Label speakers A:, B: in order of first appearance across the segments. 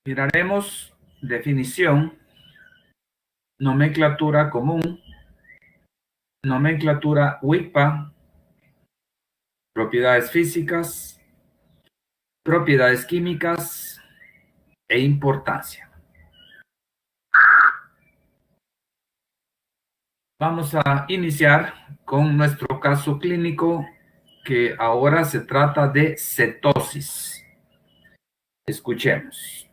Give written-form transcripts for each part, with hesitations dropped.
A: Miraremos definición, nomenclatura común, nomenclatura WIPA, propiedades físicas, propiedades químicas e importancia. Vamos a iniciar con nuestro caso clínico, que ahora se trata de cetosis. Escuchemos.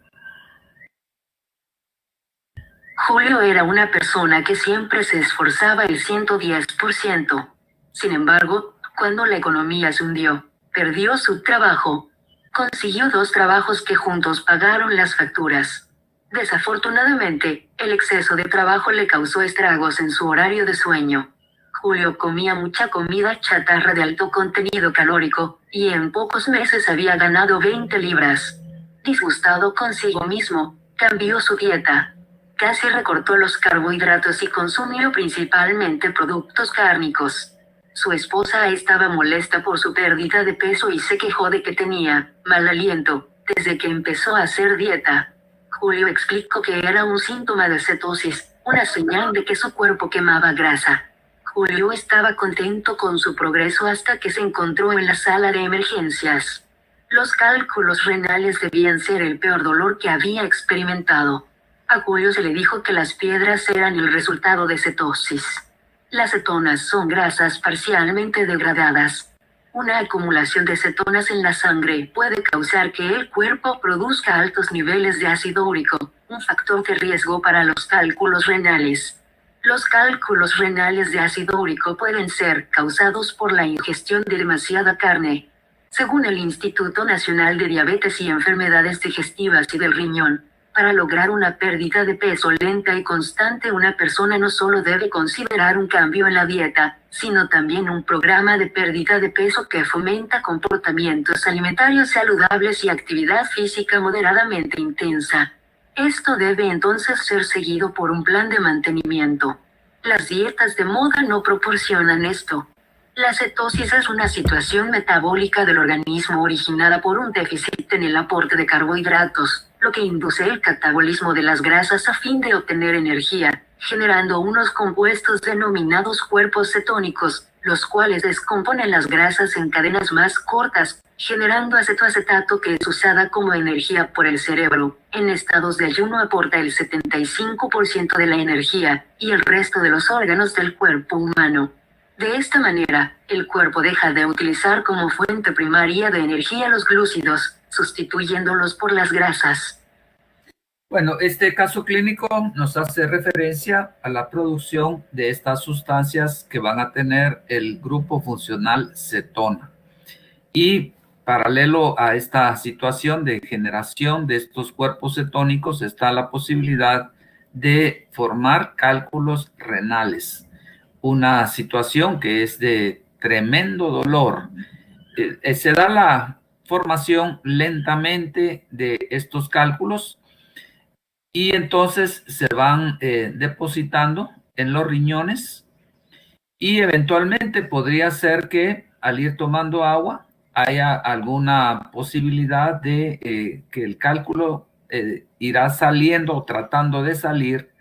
B: Julio era una persona que siempre se esforzaba el 110%. Sin embargo, cuando la economía se hundió, perdió su trabajo. Consiguió 2 trabajos que juntos pagaron las facturas. Desafortunadamente, el exceso de trabajo le causó estragos en su horario de sueño. Julio comía mucha comida chatarra de alto contenido calórico, y en pocos meses había ganado 20 libras. Disgustado consigo mismo, cambió su dieta. Casi recortó los carbohidratos y consumió principalmente productos cárnicos. Su esposa estaba molesta por su pérdida de peso y se quejó de que tenía mal aliento desde que empezó a hacer dieta. Julio explicó que era un síntoma de cetosis, una señal de que su cuerpo quemaba grasa. Julio estaba contento con su progreso hasta que se encontró en la sala de emergencias. Los cálculos renales debían ser el peor dolor que había experimentado. A Julio se le dijo que las piedras eran el resultado de cetosis. Las cetonas son grasas parcialmente degradadas. Una acumulación de cetonas en la sangre puede causar que el cuerpo produzca altos niveles de ácido úrico, un factor de riesgo para los cálculos renales. Los cálculos renales de ácido úrico pueden ser causados por la ingestión de demasiada carne. Según el Instituto Nacional de Diabetes y Enfermedades Digestivas y del Riñón, para lograr una pérdida de peso lenta y constante, una persona no solo debe considerar un cambio en la dieta, sino también un programa de pérdida de peso que fomenta comportamientos alimentarios saludables y actividad física moderadamente intensa. Esto debe entonces ser seguido por un plan de mantenimiento. Las dietas de moda no proporcionan esto. La cetosis es una situación metabólica del organismo originada por un déficit en el aporte de carbohidratos, lo que induce el catabolismo de las grasas a fin de obtener energía, generando unos compuestos denominados cuerpos cetónicos, los cuales descomponen las grasas en cadenas más cortas, generando acetoacetato que es usada como energía por el cerebro. En estados de ayuno aporta el 75% de la energía, y el resto de los órganos del cuerpo humano. De esta manera, el cuerpo deja de utilizar como fuente primaria de energía los glúcidos, sustituyéndolos por las grasas.
A: Bueno, este caso clínico nos hace referencia a la producción de estas sustancias que van a tener el grupo funcional cetona. Y paralelo a esta situación de generación de estos cuerpos cetónicos está la posibilidad de formar cálculos renales. Una situación que es de tremendo dolor. Se da la formación lentamente de estos cálculos y entonces se van depositando en los riñones y eventualmente podría ser que al ir tomando agua haya alguna posibilidad de que el cálculo irá saliendo o tratando de salir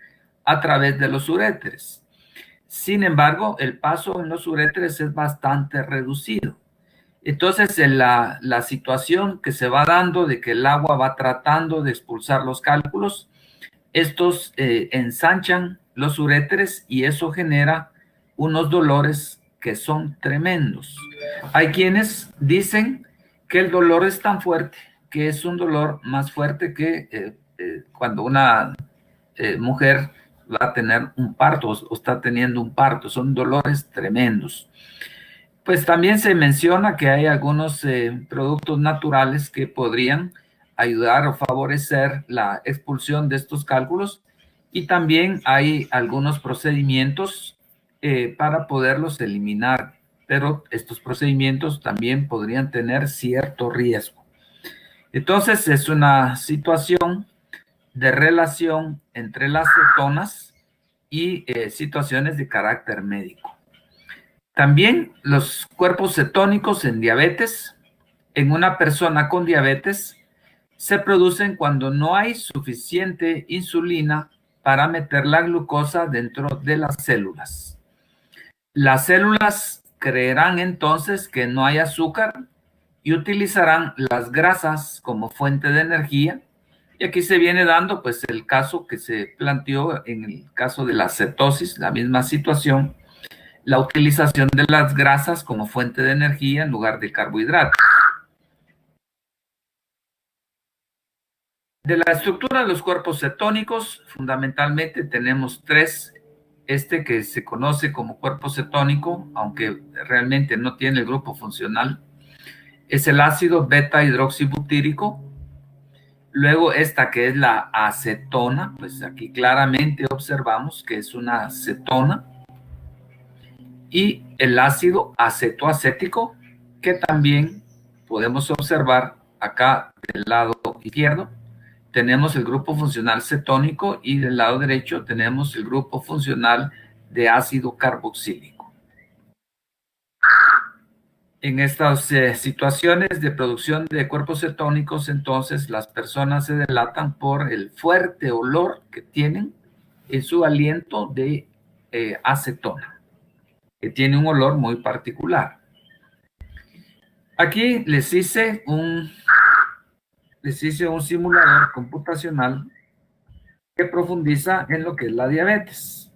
A: a través de los uréteres. Sin embargo, el paso en los uréteres es bastante reducido. Entonces, la situación que se va dando de que el agua va tratando de expulsar los cálculos, estos ensanchan los uréteres y eso genera unos dolores que son tremendos. Hay quienes dicen que el dolor es tan fuerte, que es un dolor más fuerte que cuando una mujer va a tener un parto o está teniendo un parto. Son dolores tremendos. Pues también se menciona que hay algunos productos naturales que podrían ayudar o favorecer la expulsión de estos cálculos y también hay algunos procedimientos para poderlos eliminar, pero estos procedimientos también podrían tener cierto riesgo. Entonces es una situación de relación entre las cetonas y situaciones de carácter médico. También los cuerpos cetónicos en diabetes. En una persona con diabetes se producen cuando no hay suficiente insulina para meter la glucosa dentro de las células. Las células creerán entonces que no hay azúcar y utilizarán las grasas como fuente de energía. Y aquí se viene dando pues el caso que se planteó en el caso de la cetosis, la misma situación, la utilización de las grasas como fuente de energía en lugar de carbohidratos. De la estructura de los cuerpos cetónicos, fundamentalmente tenemos tres. Este que se conoce como cuerpo cetónico, aunque realmente no tiene el grupo funcional, es el ácido beta hidroxibutírico. Luego esta que es la acetona, pues aquí claramente observamos que es una acetona. Y el ácido acetoacético, que también podemos observar acá del lado izquierdo. Tenemos el grupo funcional cetónico y del lado derecho tenemos el grupo funcional de ácido carboxílico. En estas situaciones de producción de cuerpos cetónicos, entonces las personas se delatan por el fuerte olor que tienen en su aliento de acetona, que tiene un olor muy particular. Aquí les hice un simulador computacional que profundiza en lo que es la diabetes.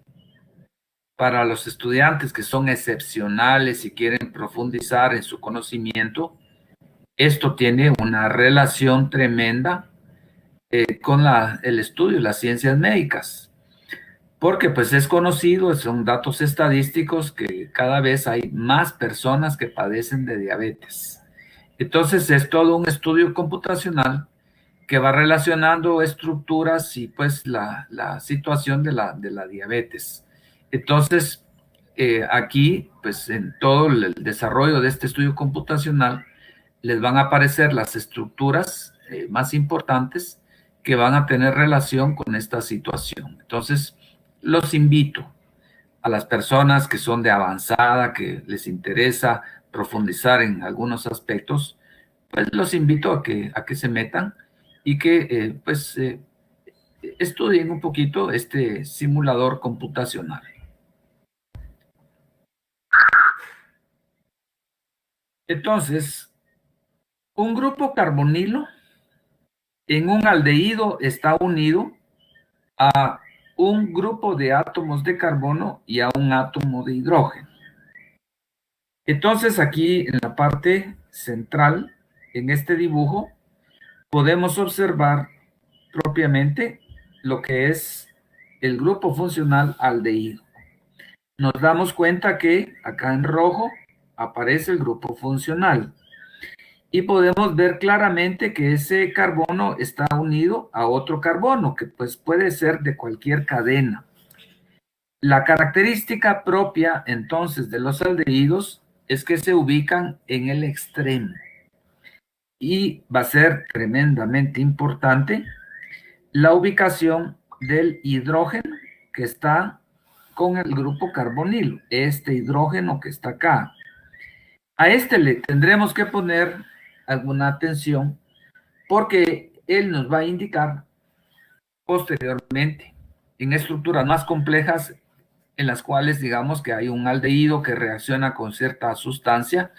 A: Para los estudiantes que son excepcionales y quieren profundizar en su conocimiento, esto tiene una relación tremenda con el estudio de las ciencias médicas, porque pues es conocido, son datos estadísticos que cada vez hay más personas que padecen de diabetes. Entonces es todo un estudio computacional que va relacionando estructuras y pues la situación de la diabetes. Entonces, aquí, pues en todo el desarrollo de este estudio computacional, les van a aparecer las estructuras más importantes que van a tener relación con esta situación. Entonces, los invito a las personas que son de avanzada, que les interesa profundizar en algunos aspectos, pues los invito a que se metan y que estudien un poquito este simulador computacional. Entonces, un grupo carbonilo en un aldehído está unido a un grupo de átomos de carbono y a un átomo de hidrógeno. Entonces, aquí en la parte central, en este dibujo, podemos observar propiamente lo que es el grupo funcional aldehído. Nos damos cuenta que acá en rojo aparece el grupo funcional y podemos ver claramente que ese carbono está unido a otro carbono que pues puede ser de cualquier cadena. La característica propia entonces de los aldehídos es que se ubican en el extremo y va a ser tremendamente importante la ubicación del hidrógeno que está con el grupo carbonilo, este hidrógeno que está acá. A este le tendremos que poner alguna atención porque él nos va a indicar posteriormente en estructuras más complejas en las cuales digamos que hay un aldehído que reacciona con cierta sustancia,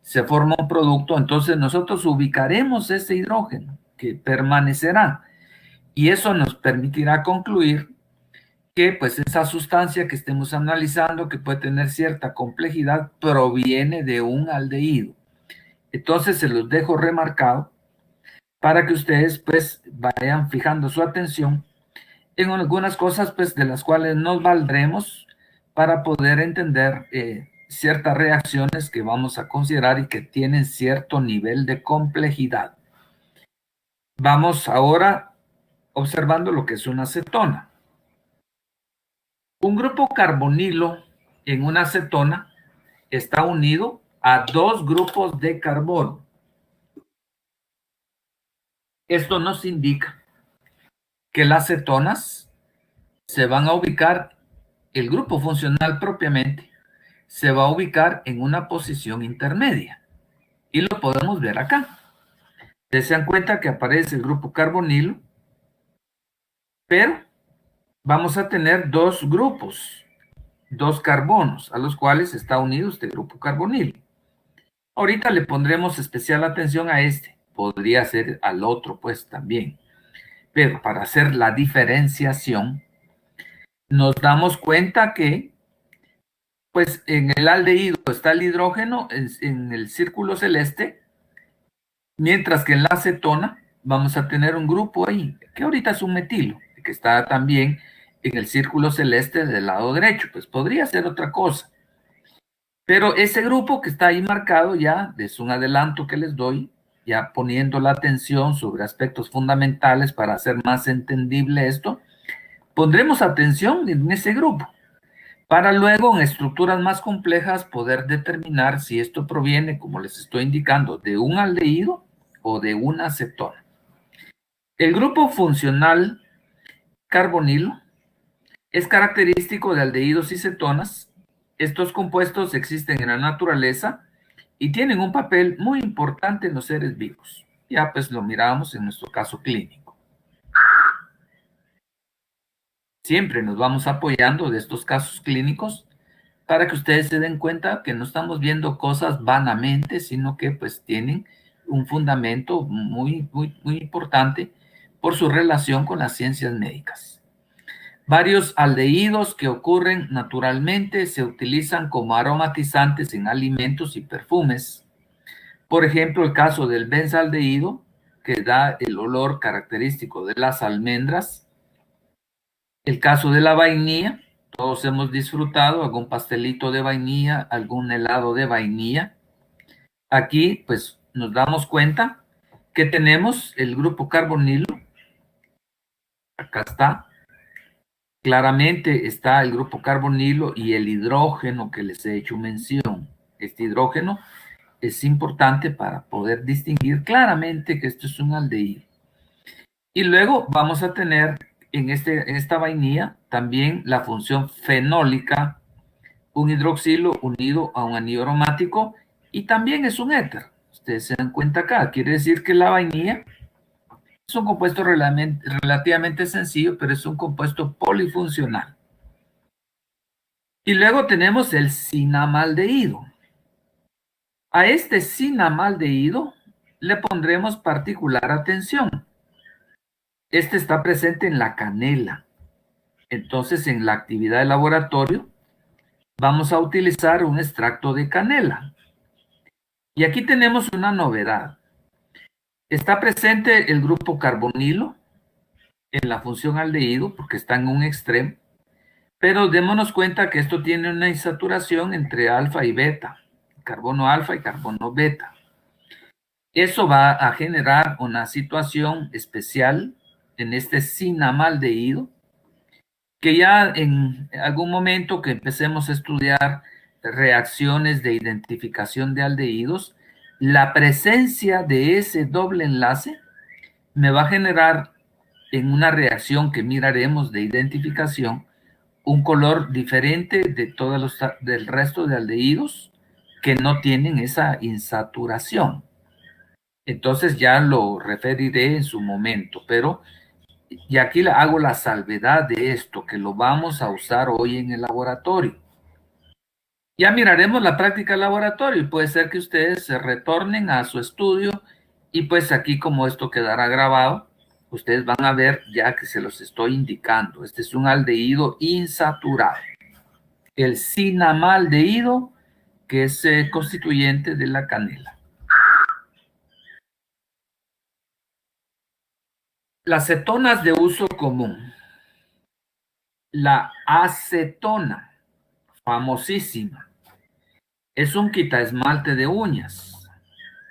A: se forma un producto, entonces nosotros ubicaremos ese hidrógeno que permanecerá y eso nos permitirá concluir que pues esa sustancia que estemos analizando, que puede tener cierta complejidad, proviene de un aldehído. Entonces se los dejo remarcado para que ustedes pues vayan fijando su atención en algunas cosas pues de las cuales nos valdremos para poder entender ciertas reacciones que vamos a considerar y que tienen cierto nivel de complejidad. Vamos ahora observando lo que es una cetona. Un grupo carbonilo en una cetona está unido a dos grupos de carbono. Esto nos indica que las cetonas se van a ubicar, el grupo funcional propiamente, se va a ubicar en una posición intermedia. Y lo podemos ver acá. Se dan cuenta que aparece el grupo carbonilo, pero vamos a tener dos grupos, dos carbonos, a los cuales está unido este grupo carbonilo. Ahorita le pondremos especial atención a este, podría ser al otro pues también, pero para hacer la diferenciación, nos damos cuenta que pues en el aldehído está el hidrógeno en el círculo celeste, mientras que en la acetona vamos a tener un grupo ahí, que ahorita es un metilo, que está también en el círculo celeste del lado derecho, pues podría ser otra cosa. Pero ese grupo que está ahí marcado ya, es un adelanto que les doy, ya poniendo la atención sobre aspectos fundamentales para hacer más entendible esto, pondremos atención en ese grupo, para luego en estructuras más complejas poder determinar si esto proviene, como les estoy indicando, de un aldehído o de una acetona. El grupo funcional carbonilo es característico de aldehídos y cetonas. Estos compuestos existen en la naturaleza y tienen un papel muy importante en los seres vivos. Ya pues lo miramos en nuestro caso clínico. Siempre nos vamos apoyando de estos casos clínicos para que ustedes se den cuenta que no estamos viendo cosas vanamente, sino que pues tienen un fundamento muy importante por su relación con las ciencias médicas. Varios aldehídos que ocurren naturalmente se utilizan como aromatizantes en alimentos y perfumes. Por ejemplo, el caso del benzaldehído, que da el olor característico de las almendras. El caso de la vainilla, todos hemos disfrutado algún pastelito de vainilla, algún helado de vainilla. Aquí, pues, nos damos cuenta que tenemos el grupo carbonilo. Acá está. Claramente está el grupo carbonilo y el hidrógeno que les he hecho mención. Este hidrógeno es importante para poder distinguir claramente que esto es un aldehído. Y luego vamos a tener en esta vainilla también la función fenólica, un hidroxilo unido a un anillo aromático, y también es un éter. Ustedes se dan cuenta acá, quiere decir que la vainilla es un compuesto relativamente sencillo, pero es un compuesto polifuncional. Y luego tenemos el cinamaldehído. A este cinamaldehído le pondremos particular atención. Este está presente en la canela. Entonces, en la actividad de laboratorio, vamos a utilizar un extracto de canela. Y aquí tenemos una novedad. Está presente el grupo carbonilo en la función aldehído, porque está en un extremo, pero démonos cuenta que esto tiene una insaturación entre alfa y beta, carbono alfa y carbono beta. Eso va a generar una situación especial en este cinamaldehído, que ya en algún momento que empecemos a estudiar reacciones de identificación de aldehídos, la presencia de ese doble enlace me va a generar en una reacción que miraremos de identificación un color diferente de todos del resto de aldehídos que no tienen esa insaturación. Entonces ya lo referiré en su momento, pero y aquí hago la salvedad de esto, que lo vamos a usar hoy en el laboratorio. Ya miraremos la práctica del laboratorio y puede ser que ustedes se retornen a su estudio y pues aquí como esto quedará grabado, ustedes van a ver ya que se los estoy indicando. Este es un aldehído insaturado. El cinamaldehído, que es constituyente de la canela. Las cetonas de uso común. La acetona, famosísima, es un quitaesmalte de uñas.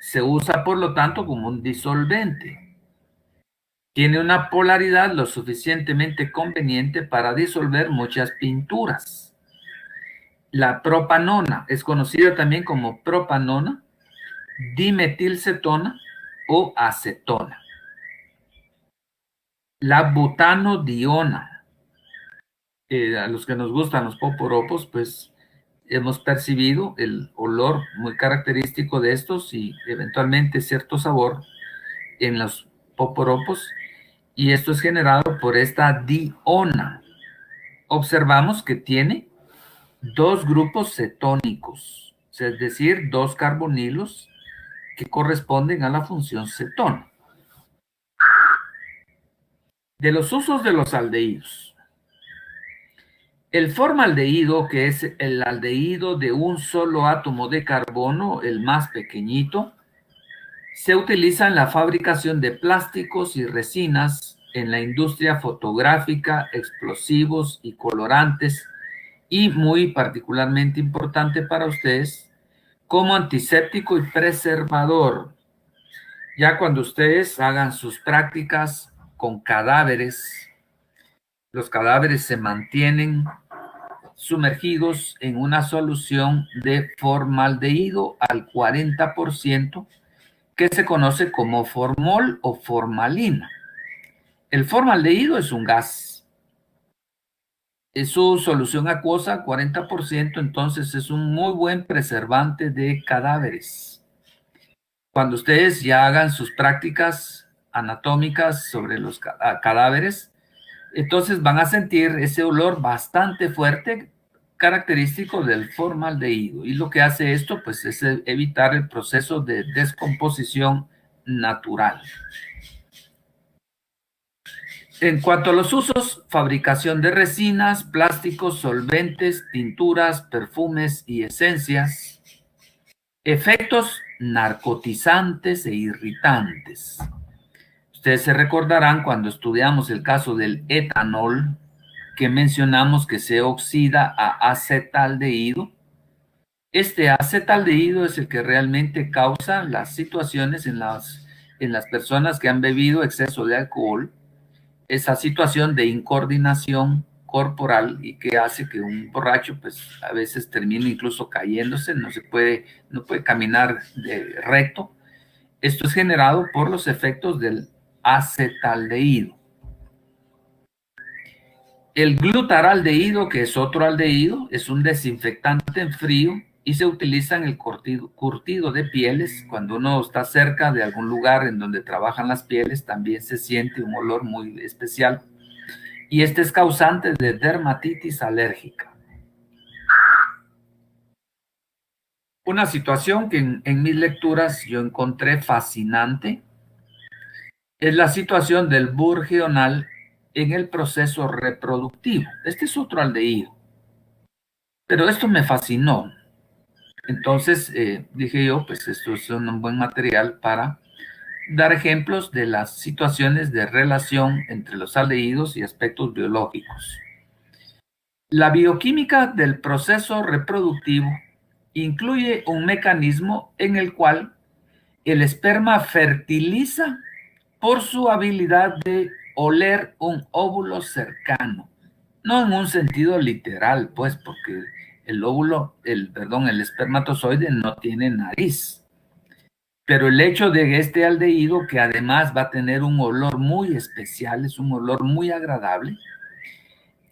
A: Se usa, por lo tanto, como un disolvente. Tiene una polaridad lo suficientemente conveniente para disolver muchas pinturas. La propanona es conocida también como propanona, dimetilcetona o acetona. La butanodiona, a los que nos gustan los poporopos, pues hemos percibido el olor muy característico de estos y eventualmente cierto sabor. en los poporopos, y esto es generado por esta diona. Observamos que tiene dos grupos cetónicos, es decir, dos carbonilos que corresponden a la función cetona. De los usos de los aldehídos. El formaldehído, que es el aldehído de un solo átomo de carbono, el más pequeñito, se utiliza en la fabricación de plásticos y resinas, en la industria fotográfica, explosivos y colorantes, y muy particularmente importante para ustedes, como antiséptico y preservador. Ya cuando ustedes hagan sus prácticas con cadáveres, los cadáveres se mantienen sumergidos en una solución de formaldehído al 40%, que se conoce como formol o formalina. El formaldehído es un gas. Es su solución acuosa, 40%, entonces es un muy buen preservante de cadáveres. Cuando ustedes ya hagan sus prácticas anatómicas sobre los cadáveres, entonces van a sentir ese olor bastante fuerte, característico del formaldehído. Y lo que hace esto, pues, es evitar el proceso de descomposición natural. En cuanto a los usos, fabricación de resinas, plásticos, solventes, tinturas, perfumes y esencias. Efectos narcotizantes e irritantes. Ustedes se recordarán cuando estudiamos el caso del etanol, que mencionamos que se oxida a acetaldehído. Este acetaldehído es el que realmente causa las situaciones en las personas que han bebido exceso de alcohol, esa situación de incoordinación corporal, y que hace que un borracho pues a veces termine incluso cayéndose, no puede caminar recto. Esto es generado por los efectos del acetaldehído. El glutaraldehído, que es otro aldehído, es un desinfectante en frío y se utiliza en el curtido de pieles. Cuando uno está cerca de algún lugar en donde trabajan las pieles, también se siente un olor muy especial. Y este es causante de dermatitis alérgica. Una situación que en mis lecturas yo encontré fascinante es la situación del burgional en el proceso reproductivo. Este es otro aldehído, pero esto me fascinó. Entonces dije yo, pues esto es un buen material para dar ejemplos de las situaciones de relación entre los aldehídos y aspectos biológicos. La bioquímica del proceso reproductivo incluye un mecanismo en el cual el esperma fertiliza por su habilidad de oler un óvulo cercano. No en un sentido literal, pues, porque el espermatozoide no tiene nariz. Pero el hecho de este aldehído, que además va a tener un olor muy especial, es un olor muy agradable,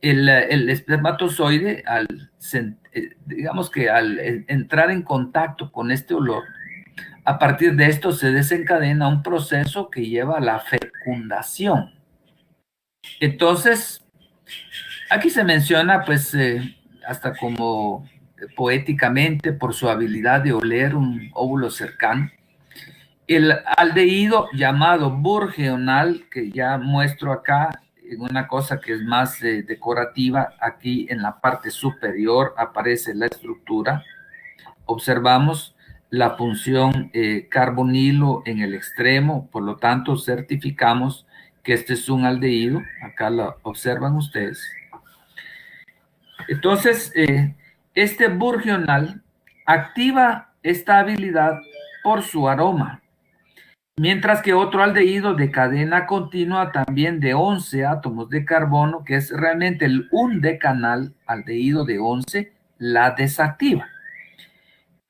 A: el espermatozoide, digamos que al entrar en contacto con este olor, a partir de esto se desencadena un proceso que lleva a la fecundación. Entonces, aquí se menciona, pues, hasta como poéticamente, por su habilidad de oler un óvulo cercano, el aldehído llamado burgional, que ya muestro acá en una cosa que es más decorativa. Aquí en la parte superior aparece la estructura. Observamos la función carbonilo en el extremo, por lo tanto certificamos que este es un aldehído. Acá lo observan ustedes. Entonces, este burgional activa esta habilidad por su aroma, mientras que otro aldehído de cadena continua, también de 11 átomos de carbono, que es realmente el undecanal aldehído de 11, la desactiva.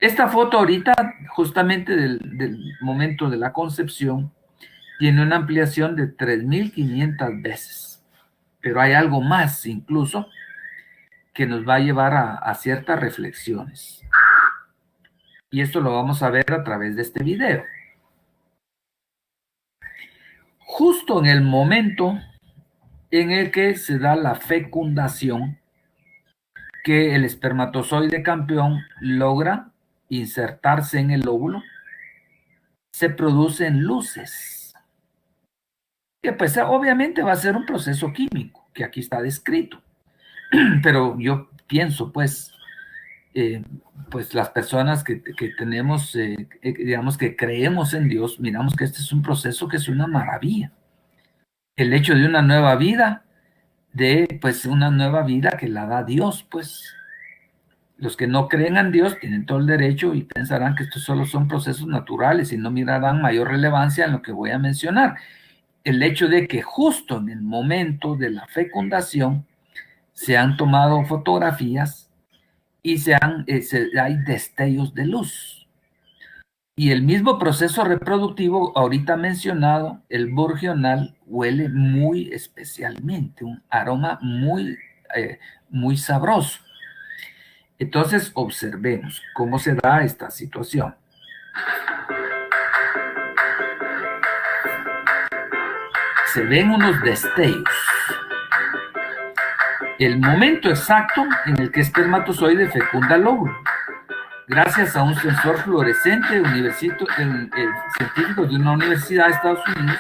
A: Esta foto ahorita, justamente del momento de la concepción, tiene una ampliación de 3.500 veces, pero hay algo más incluso que nos va a llevar a ciertas reflexiones. Y esto lo vamos a ver a través de este video. justo en el momento en el que se da la fecundación, que el espermatozoide campeón logra insertarse en el óvulo, se producen luces, que pues obviamente va a ser un proceso químico, que aquí está descrito. Pero yo pienso, pues las personas que tenemos, digamos que creemos en Dios, miramos que este es un proceso que es una maravilla. El hecho de una nueva vida, pues una nueva vida que la da Dios, pues los que no creen en Dios tienen todo el derecho y pensarán que estos solo son procesos naturales y no mirarán mayor relevancia en lo que voy a mencionar. El hecho de que justo en el momento de la fecundación se han tomado fotografías y hay destellos de luz. Y el mismo proceso reproductivo ahorita mencionado, el burgional, huele muy especialmente, un aroma muy sabroso. Entonces observemos cómo se da esta situación. Se ven unos destellos. El momento exacto en el que espermatozoide fecunda el óvulo. Gracias a un sensor fluorescente, científicos de una universidad de Estados Unidos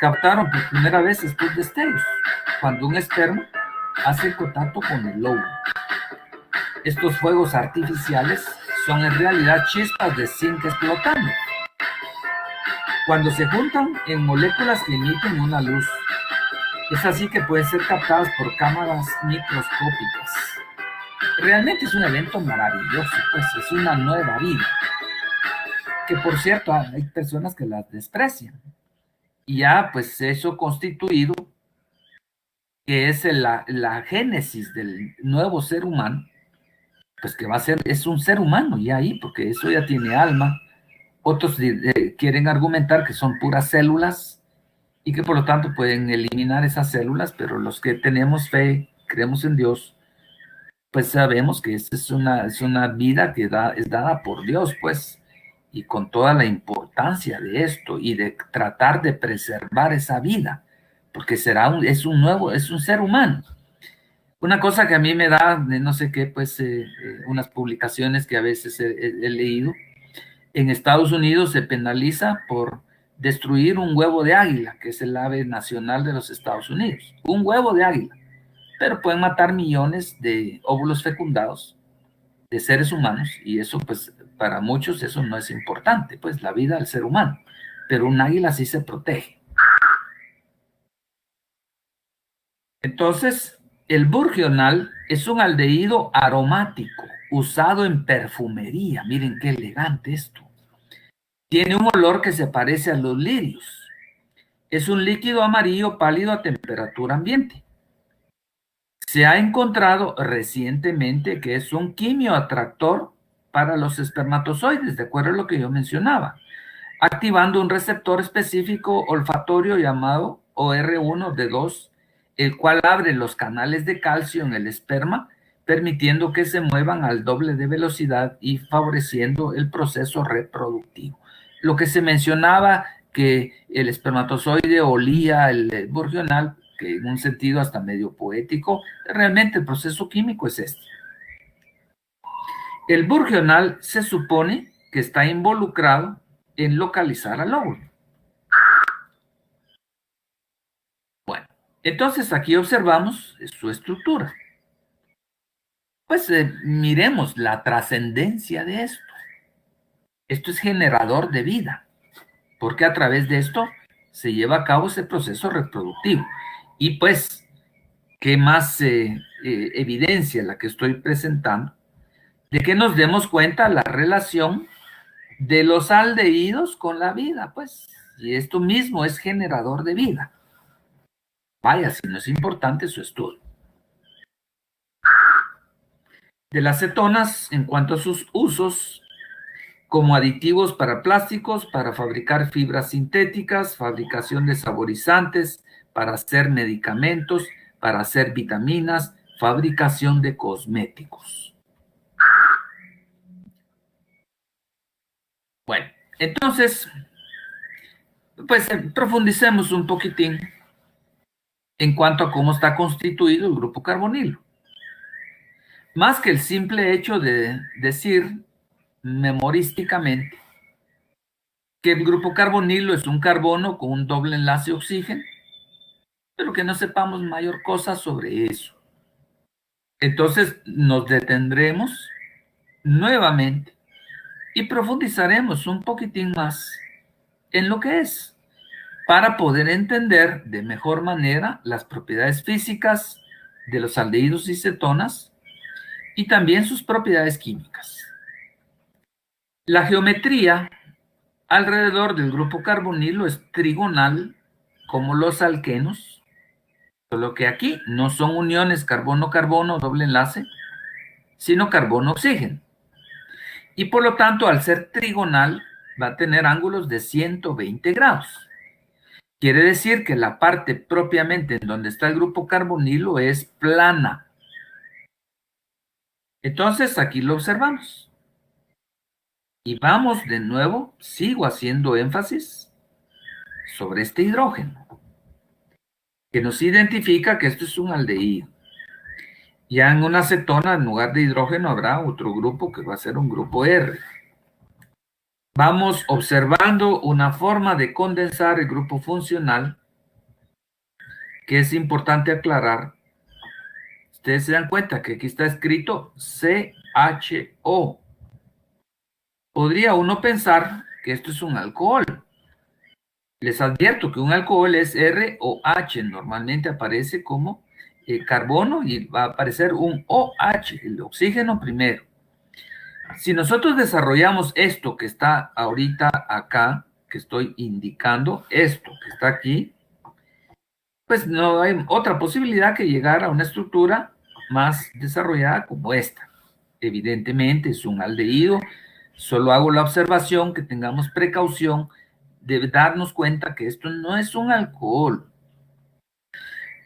A: captaron por primera vez estos destellos cuando un esperma hace contacto con el óvulo. Estos fuegos artificiales son en realidad chispas de zinc explotando. Cuando se juntan en moléculas que emiten una luz, es así que pueden ser captadas por cámaras microscópicas. Realmente es un evento maravilloso, pues es una nueva vida. Que por cierto, hay personas que las desprecian. Y ya, pues eso constituido, que es la génesis del nuevo ser humano, pues que va a ser, es un ser humano ya ahí, porque eso ya tiene alma. Otros quieren argumentar que son puras células y que por lo tanto pueden eliminar esas células, pero los que tenemos fe, creemos en Dios, pues sabemos que esta es una vida que es dada por Dios, pues, y con toda la importancia de esto y de tratar de preservar esa vida, porque es un ser humano. Una cosa que a mí me da, no sé qué, pues, unas publicaciones que a veces he leído, en Estados Unidos se penaliza por destruir un huevo de águila, que es el ave nacional de los Estados Unidos, un huevo de águila, pero pueden matar millones de óvulos fecundados de seres humanos y eso pues para muchos eso no es importante, pues la vida del ser humano, pero un águila sí se protege. Entonces, el burgional es un aldehído aromático usado en perfumería. Miren qué elegante esto. Tiene un olor que se parece a los lirios. Es un líquido amarillo pálido a temperatura ambiente. Se ha encontrado recientemente que es un quimioatractor para los espermatozoides, de acuerdo a lo que yo mencionaba, activando un receptor específico olfatorio llamado OR1D2, el cual abre los canales de calcio en el esperma, permitiendo que se muevan al doble de velocidad y favoreciendo el proceso reproductivo. Lo que se mencionaba que el espermatozoide olía el burgional, que en un sentido hasta medio poético, realmente el proceso químico es este. El burgional se supone que está involucrado en localizar al óvulo. Bueno, entonces aquí observamos su estructura. Pues miremos la trascendencia de esto. Esto es generador de vida, porque a través de esto se lleva a cabo ese proceso reproductivo. Y pues, ¿qué más evidencia la que estoy presentando? De que nos demos cuenta la relación de los aldehídos con la vida, pues, y esto mismo es generador de vida. Vaya, si no es importante su estudio. De las cetonas, en cuanto a sus usos, como aditivos para plásticos, para fabricar fibras sintéticas, fabricación de saborizantes, para hacer medicamentos, para hacer vitaminas, fabricación de cosméticos. Bueno, entonces, Pues profundicemos un poquitín en cuanto a cómo está constituido el grupo carbonilo. Más que el simple hecho de decir memorísticamente que el grupo carbonilo es un carbono con un doble enlace oxígeno, pero que no sepamos mayor cosa sobre eso. Entonces nos detendremos nuevamente y profundizaremos un poquitín más en lo que es, para poder entender de mejor manera las propiedades físicas de los aldehídos y cetonas y también sus propiedades químicas. La geometría alrededor del grupo carbonilo es trigonal como los alquenos, solo que aquí no son uniones carbono-carbono doble enlace, sino carbono-oxígeno. Y por lo tanto, al ser trigonal, va a tener ángulos de 120 grados. Quiere decir que la parte propiamente en donde está el grupo carbonilo es plana. Entonces, aquí lo observamos. Y vamos de nuevo, sigo haciendo énfasis sobre este hidrógeno, que nos identifica que esto es un aldehído. Ya en una cetona, en lugar de hidrógeno, habrá otro grupo que va a ser un grupo R. Vamos observando una forma de condensar el grupo funcional que es importante aclarar. Ustedes se dan cuenta que aquí está escrito CHO. Podría uno pensar que esto es un alcohol. Les advierto que un alcohol es R o H. Normalmente aparece como carbono y va a aparecer un OH, el oxígeno primero. Si nosotros desarrollamos esto que está ahorita acá, que estoy indicando, esto que está aquí, pues no hay otra posibilidad que llegar a una estructura más desarrollada como esta. Evidentemente es un aldehído, solo hago la observación que tengamos precaución de darnos cuenta que esto no es un alcohol.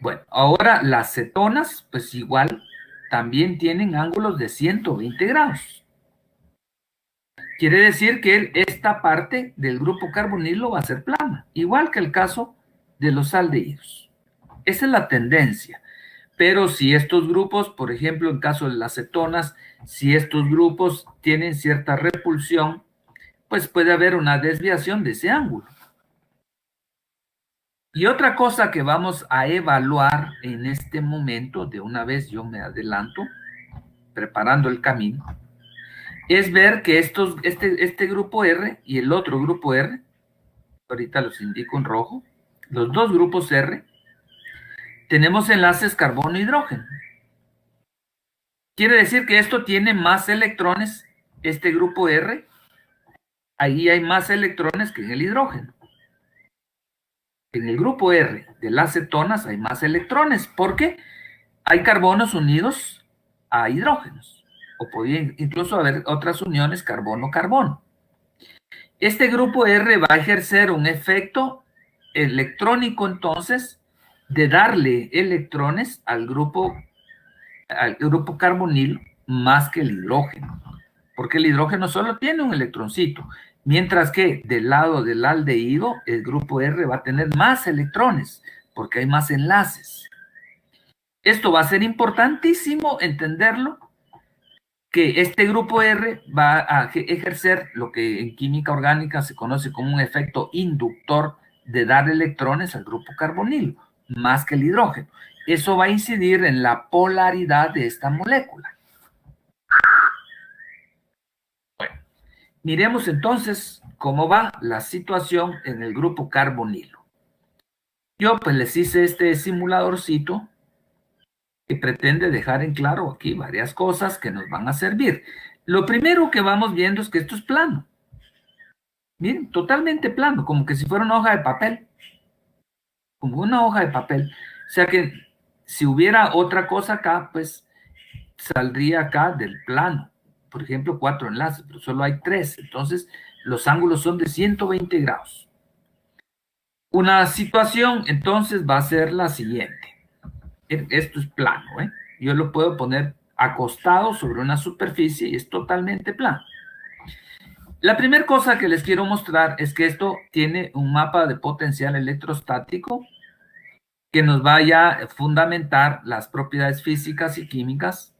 A: Bueno, ahora las cetonas, pues igual, también tienen ángulos de 120 grados. Quiere decir que esta parte del grupo carbonilo va a ser plana, igual que el caso de los aldehídos. Esa es la tendencia. Pero si estos grupos, por ejemplo, en caso de las cetonas, si estos grupos tienen cierta repulsión, pues puede haber una desviación de ese ángulo. Y otra cosa que vamos a evaluar en este momento, de una vez yo me adelanto, preparando el camino, es ver que este grupo R y el otro grupo R, ahorita los indico en rojo, los dos grupos R, tenemos enlaces carbono-hidrógeno. Quiere decir que esto tiene más electrones, este grupo R, ahí hay más electrones que en el hidrógeno. En el grupo R de las cetonas hay más electrones, porque hay carbonos unidos a hidrógenos, o podría incluso haber otras uniones carbono-carbono. Este grupo R va a ejercer un efecto electrónico, entonces, de darle electrones al grupo carbonilo más que el hidrógeno, porque el hidrógeno solo tiene un electroncito, mientras que del lado del aldehído, el grupo R va a tener más electrones, porque hay más enlaces. Esto va a ser importantísimo entenderlo, que este grupo R va a ejercer lo que en química orgánica se conoce como un efecto inductor de dar electrones al grupo carbonilo, más que el hidrógeno. Eso va a incidir en la polaridad de esta molécula. Bueno, miremos entonces cómo va la situación en el grupo carbonilo. Yo pues les hice este simuladorcito que pretende dejar en claro aquí varias cosas que nos van a servir. Lo primero que vamos viendo es que esto es plano. Miren, totalmente plano, como que si fuera una hoja de papel. Como una hoja de papel. O sea que si hubiera otra cosa acá, pues saldría acá del plano. Por ejemplo, 4 enlaces, pero solo hay 3. Entonces, los ángulos son de 120 grados. Una situación, entonces, va a ser la siguiente. Esto es plano, ¿eh? Yo lo puedo poner acostado sobre una superficie y es totalmente plano. La primera cosa que les quiero mostrar es que esto tiene un mapa de potencial electrostático que nos vaya a fundamentar las propiedades físicas y químicas.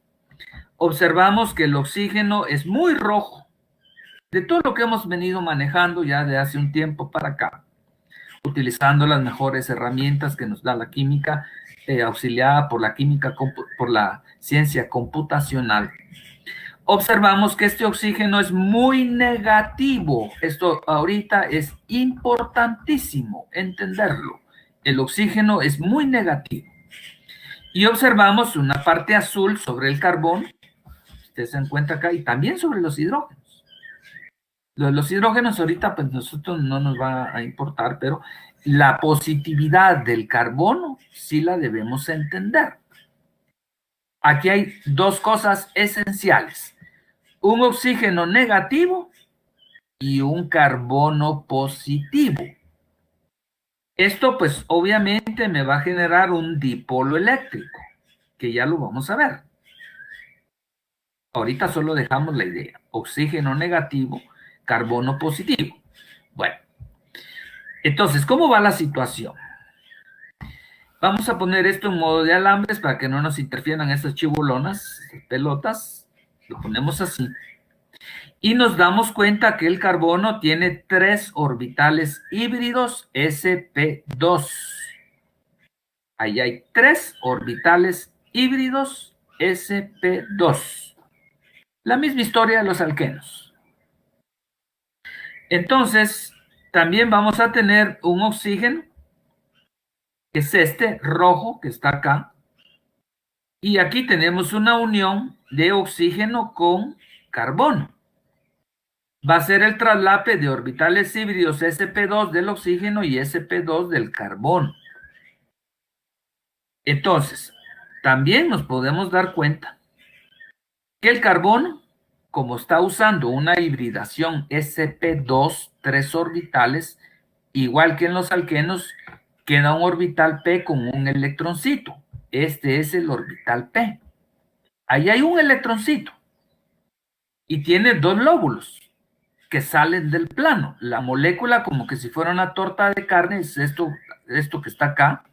A: Observamos que el oxígeno es muy rojo. De todo lo que hemos venido manejando ya de hace un tiempo para acá, utilizando las mejores herramientas que nos da la química, auxiliada por la química, por la ciencia computacional, observamos que este oxígeno es muy negativo. Esto ahorita es importantísimo entenderlo. El oxígeno es muy negativo. Y observamos una parte azul sobre el carbón, usted se encuentra acá, y también sobre los hidrógenos. Los hidrógenos ahorita, pues nosotros no nos va a importar, pero la positividad del carbono sí la debemos entender. Aquí hay dos cosas esenciales: un oxígeno negativo y un carbono positivo. Esto, pues, obviamente me va a generar un dipolo eléctrico, que ya lo vamos a ver. Ahorita solo dejamos la idea: oxígeno negativo, carbono positivo. Bueno, entonces, ¿cómo va la situación? Vamos a poner esto en modo de alambres para que no nos interfieran estas chibolonas, pelotas. Lo ponemos así. Y nos damos cuenta que el carbono tiene 3 orbitales híbridos sp2. Ahí hay 3 orbitales híbridos sp2. La misma historia de los alquenos. Entonces, también vamos a tener un oxígeno, que es este rojo que está acá. Y aquí tenemos una unión de oxígeno con carbono. Va a ser el traslape de orbitales híbridos sp2 del oxígeno y sp2 del carbono. Entonces, también nos podemos dar cuenta que el carbono, como está usando una hibridación sp2, 3 orbitales, igual que en los alquenos, queda un orbital p con un electroncito. Este es el orbital p. Ahí hay un electroncito y tiene 2 lóbulos que salen del plano. La molécula, como que si fuera una torta de carne, es esto que está acá,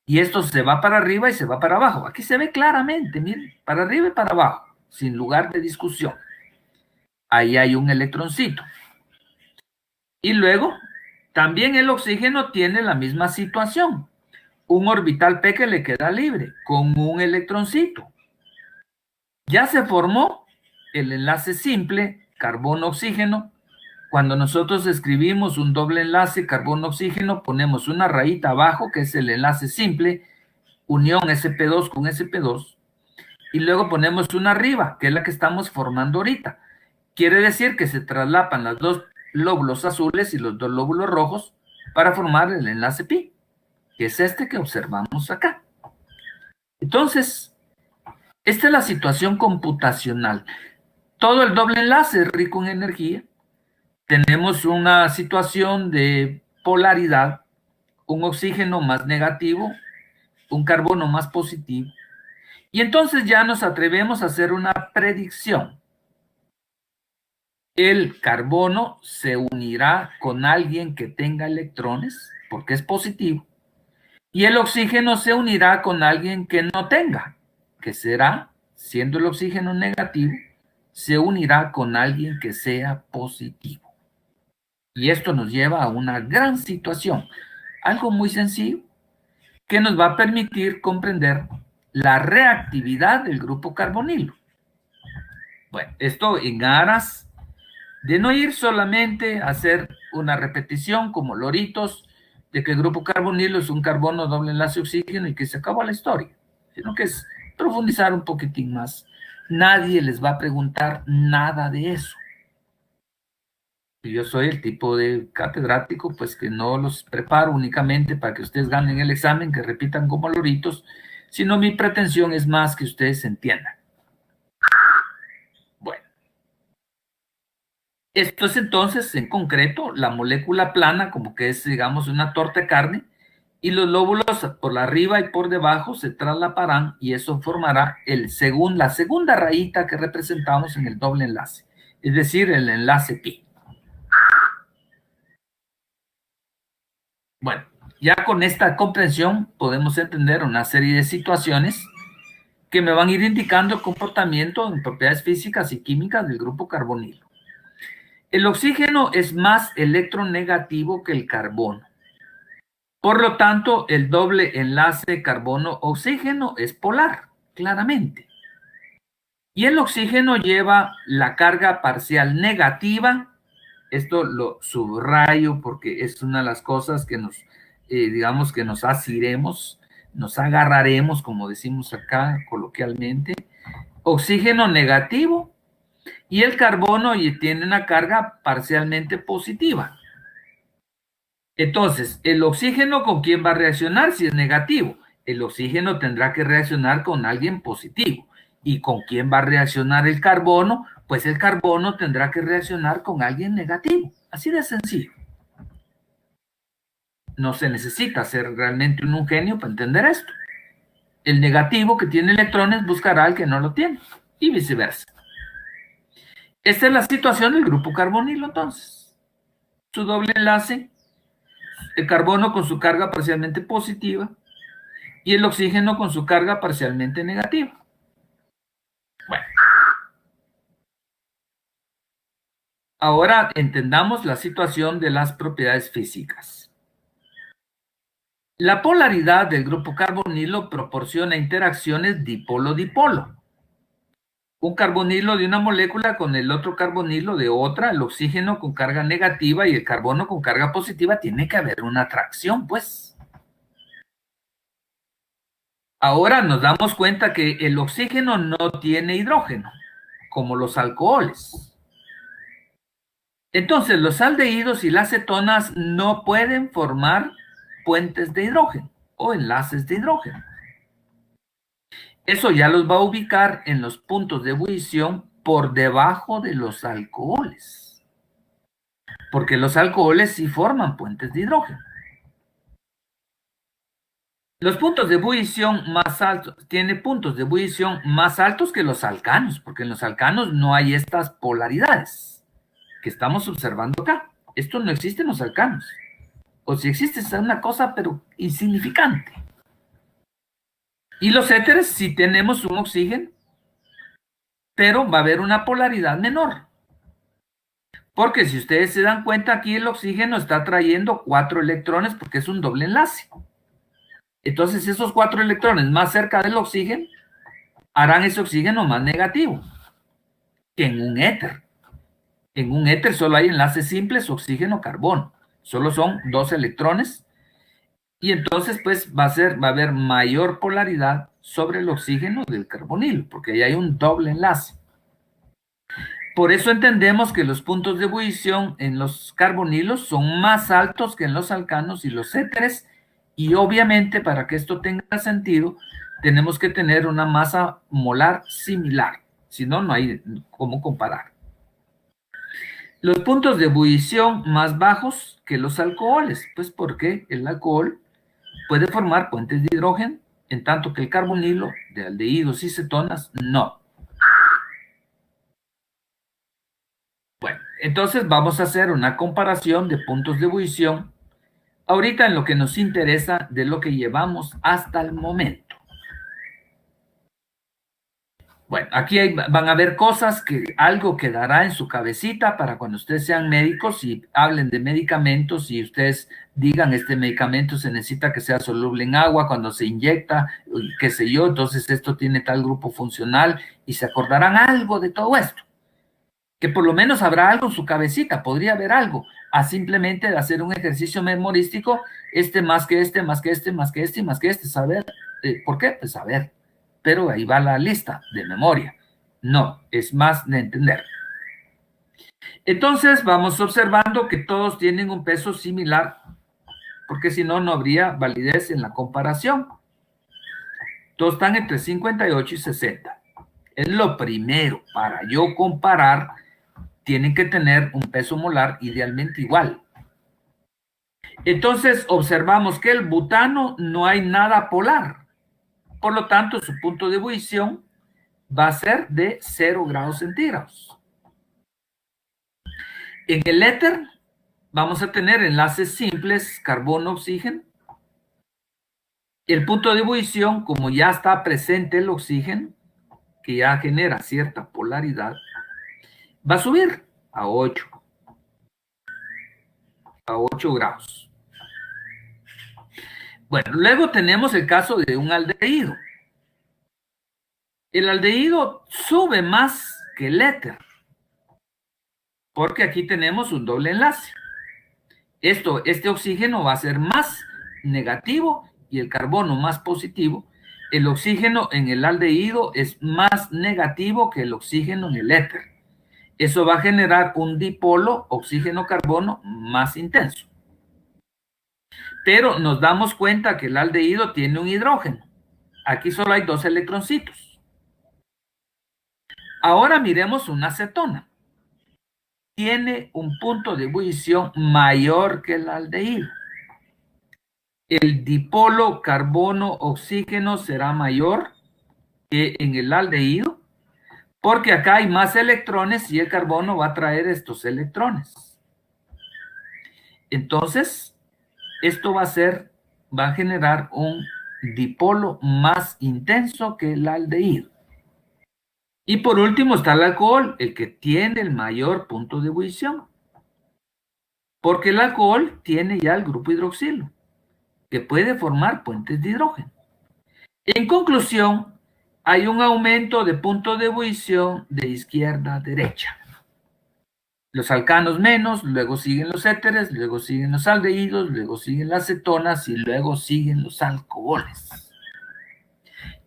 A: y esto se va para arriba y se va para abajo. Aquí se ve claramente, miren, para arriba y para abajo, sin lugar de discusión. Ahí hay un electroncito. Y luego, también el oxígeno tiene la misma situación. Un orbital P que le queda libre, con un electroncito. Ya se formó el enlace simple carbono-oxígeno. Cuando nosotros escribimos un doble enlace carbono-oxígeno, ponemos una rayita abajo, que es el enlace simple, unión sp2 con sp2, y luego ponemos una arriba, que es la que estamos formando ahorita. Quiere decir que se traslapan los 2 lóbulos azules y los 2 lóbulos rojos para formar el enlace pi, que es este que observamos acá. Entonces, esta es la situación computacional. Todo el doble enlace es rico en energía. Tenemos una situación de polaridad, un oxígeno más negativo, un carbono más positivo. Y entonces ya nos atrevemos a hacer una predicción. El carbono se unirá con alguien que tenga electrones, porque es positivo, y el oxígeno se unirá con alguien que no tenga, que será, siendo el oxígeno negativo, se unirá con alguien que sea positivo. Y esto nos lleva a una gran situación, algo muy sencillo, que nos va a permitir comprender la reactividad del grupo carbonilo. Bueno, esto en aras de no ir solamente a hacer una repetición como loritos de que el grupo carbonilo es un carbono doble enlace oxígeno y que se acabó la historia, sino que es profundizar un poquitín más. Nadie les va a preguntar nada de eso. Yo soy el tipo de catedrático, pues, que no los preparo únicamente para que ustedes ganen el examen, que repitan como loritos, sino mi pretensión es más que ustedes entiendan. Bueno, esto es entonces, en concreto, la molécula plana, como que es, digamos, una torta de carne, y los lóbulos por arriba y por debajo se traslaparán, y eso formará la segunda rayita que representamos en el doble enlace, es decir, el enlace pi. Bueno, ya con esta comprensión podemos entender una serie de situaciones que me van a ir indicando el comportamiento en propiedades físicas y químicas del grupo carbonilo. El oxígeno es más electronegativo que el carbono. Por lo tanto, el doble enlace carbono-oxígeno es polar, claramente. Y el oxígeno lleva la carga parcial negativa. Esto lo subrayo porque es una de las cosas que nos, digamos que nos asiremos, nos agarraremos, como decimos acá coloquialmente. Oxígeno negativo y el carbono tiene una carga parcialmente positiva. Entonces, el oxígeno, ¿con quién va a reaccionar si es negativo? El oxígeno tendrá que reaccionar con alguien positivo. ¿Y con quién va a reaccionar el carbono? Pues el carbono tendrá que reaccionar con alguien negativo. Así de sencillo. No se necesita ser realmente un genio para entender esto. El negativo que tiene electrones buscará al que no lo tiene y viceversa. Esta es la situación del grupo carbonilo, entonces. Su doble enlace, el carbono con su carga parcialmente positiva y el oxígeno con su carga parcialmente negativa. Bueno. Ahora entendamos la situación de las propiedades físicas. La polaridad del grupo carbonilo proporciona interacciones dipolo-dipolo. Un carbonilo de una molécula con el otro carbonilo de otra, el oxígeno con carga negativa y el carbono con carga positiva, tiene que haber una atracción, pues. Ahora nos damos cuenta que el oxígeno no tiene hidrógeno, como los alcoholes. Entonces, los aldehídos y las cetonas no pueden formar puentes de hidrógeno o enlaces de hidrógeno. Eso ya los va a ubicar en los puntos de ebullición por debajo de los alcoholes. Porque los alcoholes sí forman puentes de hidrógeno. Los puntos de ebullición más altos, tiene puntos de ebullición más altos que los alcanos, porque en los alcanos no hay estas polaridades que estamos observando acá. Esto no existe en los alcanos. O si existe es una cosa, pero insignificante. Y los éteres sí tenemos un oxígeno, pero va a haber una polaridad menor. Porque si ustedes se dan cuenta, aquí el oxígeno está trayendo 4 electrones porque es un doble enlace. Entonces esos 4 electrones más cerca del oxígeno harán ese oxígeno más negativo que en un éter. En un éter solo hay enlaces simples oxígeno-carbono. Solo son 2 electrones. Y entonces pues va a haber mayor polaridad sobre el oxígeno del carbonilo, porque ahí hay un doble enlace. Por eso entendemos que los puntos de ebullición en los carbonilos son más altos que en los alcanos y los éteres, y obviamente para que esto tenga sentido, tenemos que tener una masa molar similar, si no, no hay cómo comparar. Los puntos de ebullición más bajos que los alcoholes, pues porque el alcohol puede formar puentes de hidrógeno, en tanto que el carbonilo de aldehídos y cetonas no. Bueno, entonces vamos a hacer una comparación de puntos de ebullición ahorita en lo que nos interesa de lo que llevamos hasta el momento. Bueno, aquí van a ver cosas que algo quedará en su cabecita para cuando ustedes sean médicos y hablen de medicamentos y ustedes digan este medicamento se necesita que sea soluble en agua cuando se inyecta, qué sé yo, entonces esto tiene tal grupo funcional y se acordarán algo de todo esto. Que por lo menos habrá algo en su cabecita, podría haber algo, a simplemente de hacer un ejercicio memorístico, este más que este, más que este, más que este, más que este, saber, ¿por qué? Pues saber, pero ahí va la lista de memoria, no, es más de entender. Entonces vamos observando que todos tienen un peso similar, porque si no, no habría validez en la comparación. Todos están entre 58 y 60. Es lo primero, para yo comparar, tienen que tener un peso molar idealmente igual. Entonces observamos que el butano no hay nada polar. Por lo tanto, su punto de ebullición va a ser de 0 grados centígrados. En el éter vamos a tener enlaces simples, carbono-oxígeno. El punto de ebullición, como ya está presente el oxígeno, que ya genera cierta polaridad, va a subir a 8 grados. Bueno, luego tenemos el caso de un aldehído. El aldehído sube más que el éter, porque aquí tenemos un doble enlace. Este oxígeno va a ser más negativo y el carbono más positivo. El oxígeno en el aldehído es más negativo que el oxígeno en el éter. Eso va a generar un dipolo oxígeno-carbono más intenso. Pero nos damos cuenta que el aldehído tiene un hidrógeno. Aquí solo hay 2 electroncitos. Ahora miremos una cetona. Tiene un punto de ebullición mayor que el aldehído. El dipolo carbono-oxígeno será mayor que en el aldehído, porque acá hay más electrones y el carbono va a traer estos electrones. Entonces, esto va a generar un dipolo más intenso que el aldehído. Y por último está el alcohol, el que tiene el mayor punto de ebullición, porque el alcohol tiene ya el grupo hidroxilo, que puede formar puentes de hidrógeno. En conclusión, hay un aumento de punto de ebullición de izquierda a derecha. Los alcanos menos, luego siguen los éteres, luego siguen los aldehídos, luego siguen las cetonas y luego siguen los alcoholes.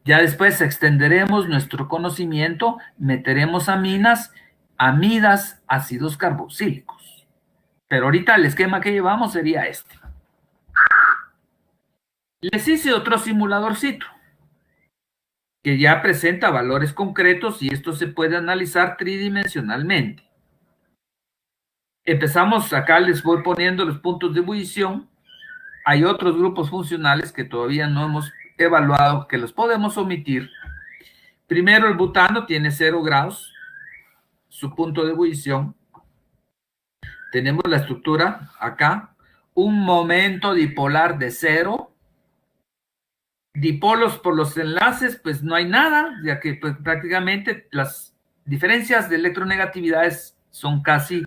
A: Ya después extenderemos nuestro conocimiento, meteremos amidas, ácidos carboxílicos. Pero ahorita el esquema que llevamos sería este. Les hice otro simuladorcito que ya presenta valores concretos y esto se puede analizar tridimensionalmente. Empezamos, acá les voy poniendo los puntos de ebullición. Hay otros grupos funcionales que todavía no hemos evaluado, que los podemos omitir. Primero, el butano tiene 0 grados, su punto de ebullición. Tenemos la estructura acá, un momento dipolar de 0. Dipolos por los enlaces, pues no hay nada, ya que pues, prácticamente las diferencias de electronegatividades son casi,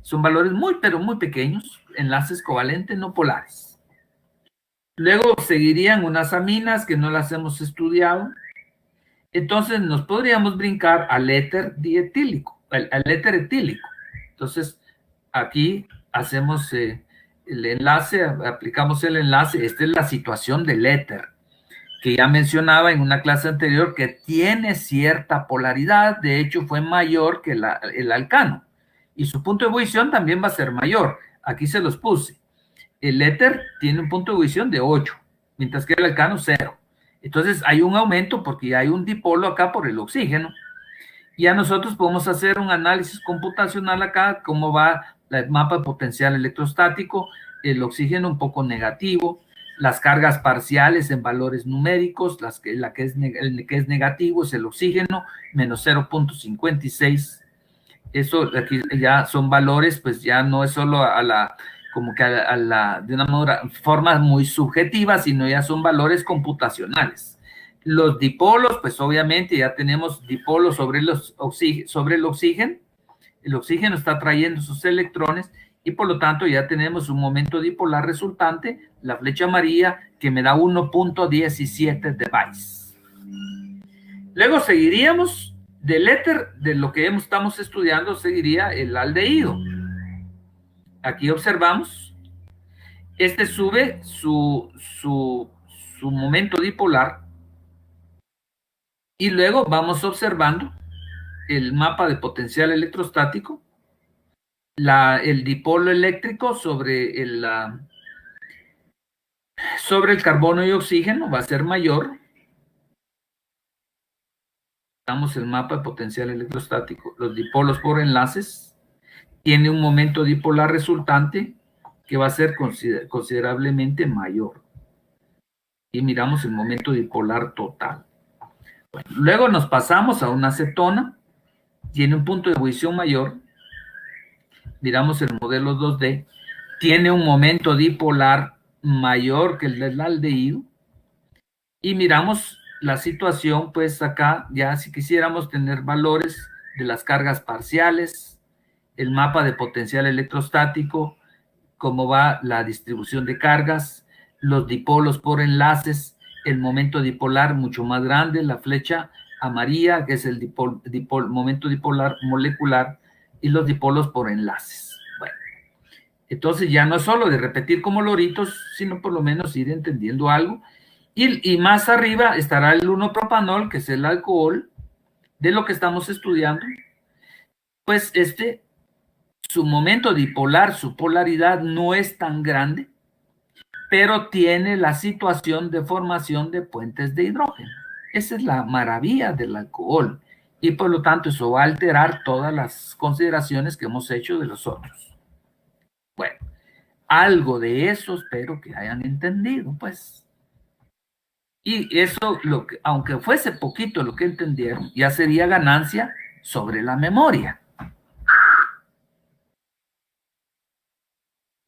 A: son valores pero muy pequeños, enlaces covalentes no polares. Luego seguirían unas aminas que no las hemos estudiado. Entonces nos podríamos brincar al éter dietílico, al éter etílico. Entonces aquí hacemos el enlace, aplicamos el enlace. Esta es la situación del éter, que ya mencionaba en una clase anterior que tiene cierta polaridad. De hecho, fue mayor que el alcano. Y su punto de ebullición también va a ser mayor. Aquí se los puse. El éter tiene un punto de ebullición de 8, mientras que el alcano 0. Entonces hay un aumento porque hay un dipolo acá por el oxígeno. Y a nosotros podemos hacer un análisis computacional acá, cómo va el mapa de potencial electrostático, el oxígeno un poco negativo, las cargas parciales en valores numéricos, el que es negativo es el oxígeno, menos 0.56. Eso aquí ya son valores, pues ya no es solo de una forma muy subjetiva, sino ya son valores computacionales. Los dipolos, pues obviamente ya tenemos dipolos sobre el oxígeno. El oxígeno está trayendo sus electrones y por lo tanto ya tenemos un momento dipolar resultante, la flecha amarilla, que me da 1.17 de Weiss. Luego seguiríamos del éter, de lo que estamos estudiando, seguiría el aldehído. Aquí observamos, este sube su momento dipolar y luego vamos observando el mapa de potencial electrostático, el dipolo eléctrico sobre el carbono y oxígeno va a ser mayor. Damos el mapa de potencial electrostático, los dipolos por enlaces, tiene un momento dipolar resultante que va a ser considerablemente mayor. Y miramos el momento dipolar total. Bueno, luego nos pasamos a una cetona, tiene un punto de ebullición mayor, miramos el modelo 2D, tiene un momento dipolar mayor que el del aldehído. Y miramos la situación, pues acá ya si quisiéramos tener valores de las cargas parciales, el mapa de potencial electrostático, cómo va la distribución de cargas, los dipolos por enlaces, el momento dipolar mucho más grande, la flecha amarilla, que es el momento dipolar molecular, y los dipolos por enlaces. Bueno, entonces ya no es solo de repetir como loritos, sino por lo menos ir entendiendo algo. Y más arriba estará el 1-propanol, que es el alcohol de lo que estamos estudiando. Pues su momento dipolar, su polaridad no es tan grande, pero tiene la situación de formación de puentes de hidrógeno. Esa es la maravilla del alcohol. Y por lo tanto eso va a alterar todas las consideraciones que hemos hecho de los otros. Bueno, algo de eso espero que hayan entendido, pues. Y eso, aunque fuese poquito lo que entendieron, ya sería ganancia sobre la memoria.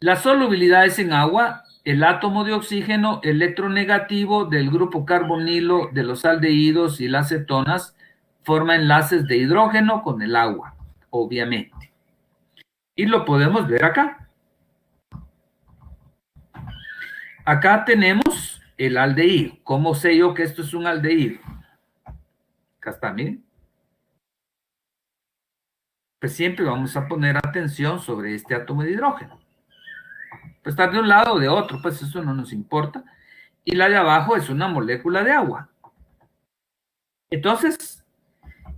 A: Las solubilidades en agua, el átomo de oxígeno electronegativo del grupo carbonilo de los aldehídos y las cetonas forma enlaces de hidrógeno con el agua, obviamente. Y lo podemos ver acá. Acá tenemos el aldehído. ¿Cómo sé yo que esto es un aldehído? Acá está, miren. Pues siempre vamos a poner atención sobre este átomo de hidrógeno. Pues estar de un lado o de otro, pues eso no nos importa. Y la de abajo es una molécula de agua. Entonces,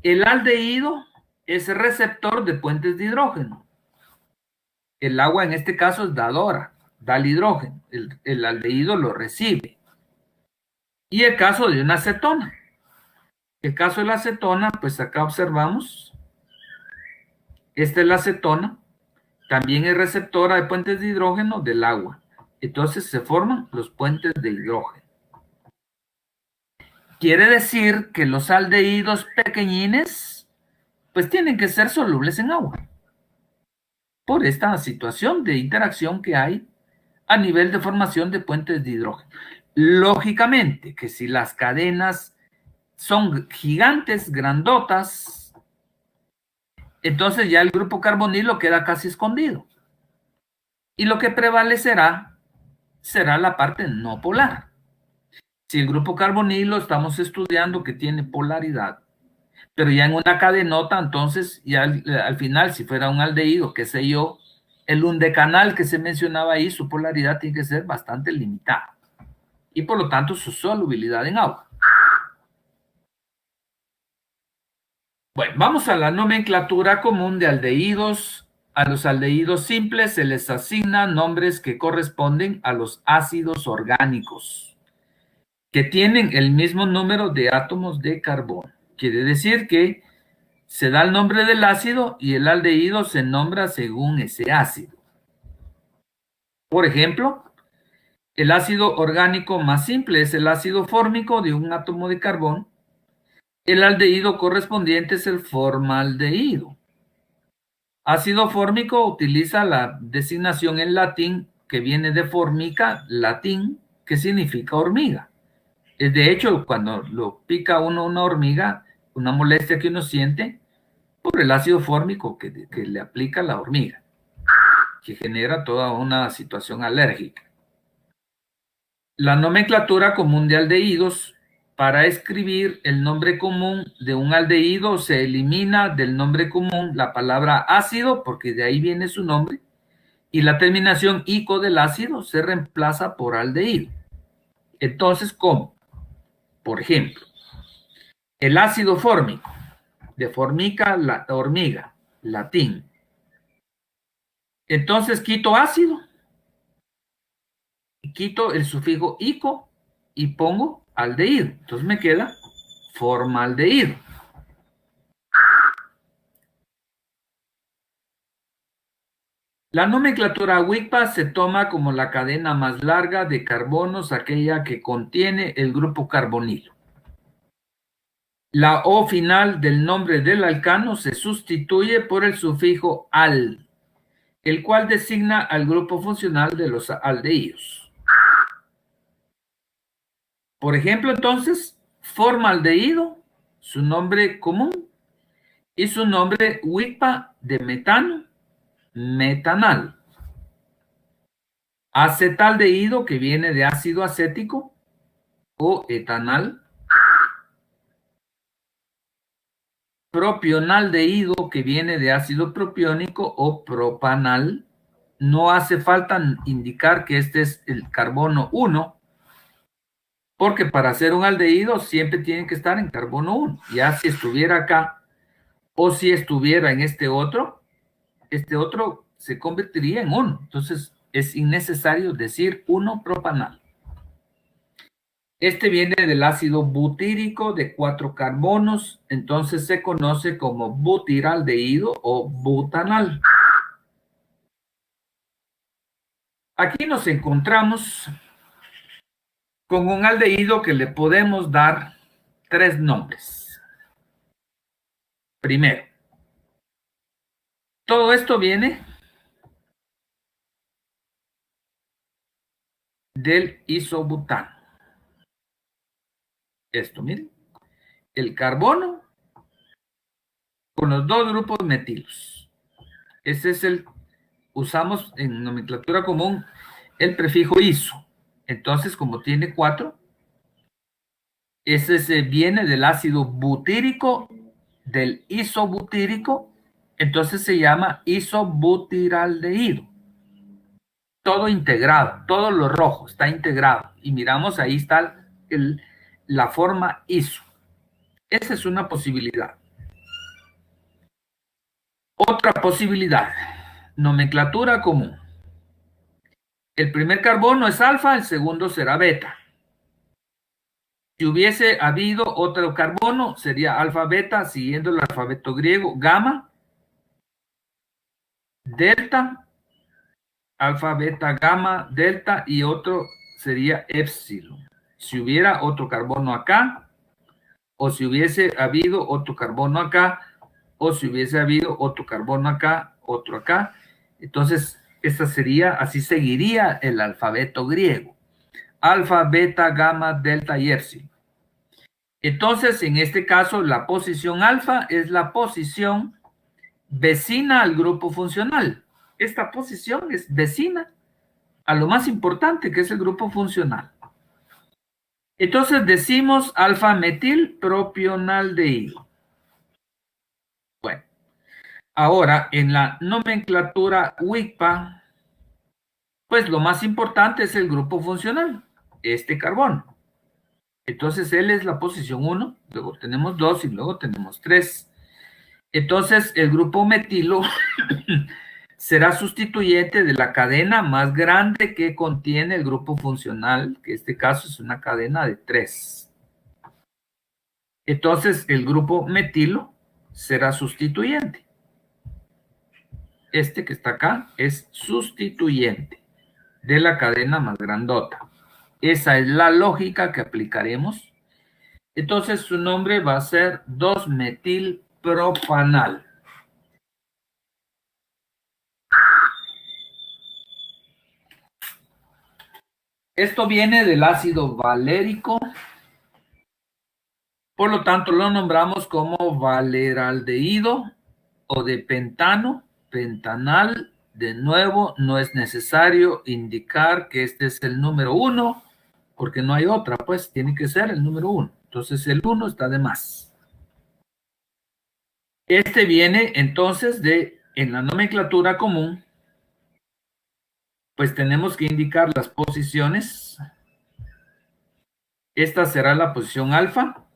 A: el aldehído es receptor de puentes de hidrógeno. El agua en este caso es dadora, da el hidrógeno. El aldehído lo recibe. Y el caso de una acetona. El caso de la acetona, pues acá observamos. Esta es la acetona. También es receptora de puentes de hidrógeno del agua. Entonces se forman los puentes de hidrógeno. Quiere decir que los aldehídos pequeñines, pues tienen que ser solubles en agua. Por esta situación de interacción que hay a nivel de formación de puentes de hidrógeno. Lógicamente que si las cadenas son gigantes, grandotas, entonces ya el grupo carbonilo queda casi escondido. Y lo que prevalecerá será la parte no polar. Si el grupo carbonilo estamos estudiando que tiene polaridad, pero ya en una cadenota, entonces ya al final, si fuera un aldehído, qué sé yo, el undecanal que se mencionaba ahí, su polaridad tiene que ser bastante limitada. Y por lo tanto, su solubilidad en agua. Bueno, vamos a la nomenclatura común de aldehídos. A los aldehídos simples se les asignan nombres que corresponden a los ácidos orgánicos, que tienen el mismo número de átomos de carbono. Quiere decir que se da el nombre del ácido y el aldehído se nombra según ese ácido. Por ejemplo, el ácido orgánico más simple es el ácido fórmico de un átomo de carbón. El aldehído correspondiente es el formaldehído. Ácido fórmico utiliza la designación en latín que viene de formica, latín, que significa hormiga. De hecho, cuando lo pica uno una hormiga, una molestia que uno siente por el ácido fórmico que le aplica la hormiga, que genera toda una situación alérgica. La nomenclatura común de aldehídos, para escribir el nombre común de un aldehído se elimina del nombre común la palabra ácido, porque de ahí viene su nombre, y la terminación ico del ácido se reemplaza por aldehído. Entonces, ¿cómo? Por ejemplo, el ácido fórmico, de formica, la hormiga, latín. Entonces quito ácido, quito el sufijo ico y pongo aldehído. Entonces me queda formaldehído. La nomenclatura WICPA se toma como la cadena más larga de carbonos, aquella que contiene el grupo carbonilo. La O final del nombre del alcano se sustituye por el sufijo al. el cual designa al grupo funcional de los aldehídos. Por ejemplo, entonces, formaldehído, su nombre común, y su nombre WIPA de metano, metanal. Acetaldehído, que viene de ácido acético o etanal. Propionaldehído, que viene de ácido propiónico o propanal. No hace falta indicar que este es el carbono 1, porque para hacer un aldehído siempre tiene que estar en carbono 1. Ya si estuviera acá o si estuviera en este otro se convertiría en 1. Entonces es innecesario decir 1-propanal. Este viene del ácido butírico de 4 carbonos, entonces se conoce como butiraldehído o butanal. Aquí nos encontramos con un aldehído que le podemos dar 3 nombres. Primero, todo esto viene del isobutano. Esto, miren, el carbono con los 2 grupos metilos. Ese es usamos en nomenclatura común el prefijo iso. Entonces, como tiene 4, ese viene del ácido butírico, del isobutírico, entonces se llama isobutiraldehído. Todo integrado, todo lo rojo está integrado. Y miramos, ahí está la forma iso. Esa es una posibilidad. Otra posibilidad, nomenclatura común. El primer carbono es alfa, el segundo será beta. Si hubiese habido otro carbono, sería alfa, beta, siguiendo el alfabeto griego, gamma, delta, alfa, beta, gamma, delta, y otro sería epsilon. Si hubiera otro carbono acá, o si hubiese habido otro carbono acá, o si hubiese habido otro carbono acá, otro acá, entonces esta sería, así seguiría el alfabeto griego. Alfa, beta, gamma, delta y epsilon. Entonces, en este caso, la posición alfa es la posición vecina al grupo funcional. Esta posición es vecina a lo más importante, que es el grupo funcional. Entonces decimos alfa metil propionaldehído. Bueno, ahora en la nomenclatura WIPA, pues lo más importante es el grupo funcional, este carbono. Entonces él es la posición 1, luego tenemos 2 y luego tenemos 3. Entonces el grupo metilo será sustituyente de la cadena más grande que contiene el grupo funcional, que en este caso es una cadena de 3. Entonces el grupo metilo será sustituyente. Este que está acá es sustituyente de la cadena más grandota. Esa es la lógica que aplicaremos. Entonces su nombre va a ser 2-metilpropanal. Esto viene del ácido valérico, por lo tanto lo nombramos como valeraldehído o de pentano, pentanal. De nuevo, no es necesario indicar que este es el número 1, porque no hay otra, pues tiene que ser el número 1. Entonces el 1 está de más. Este viene entonces en la nomenclatura común, pues tenemos que indicar las posiciones. Esta será la posición alfa.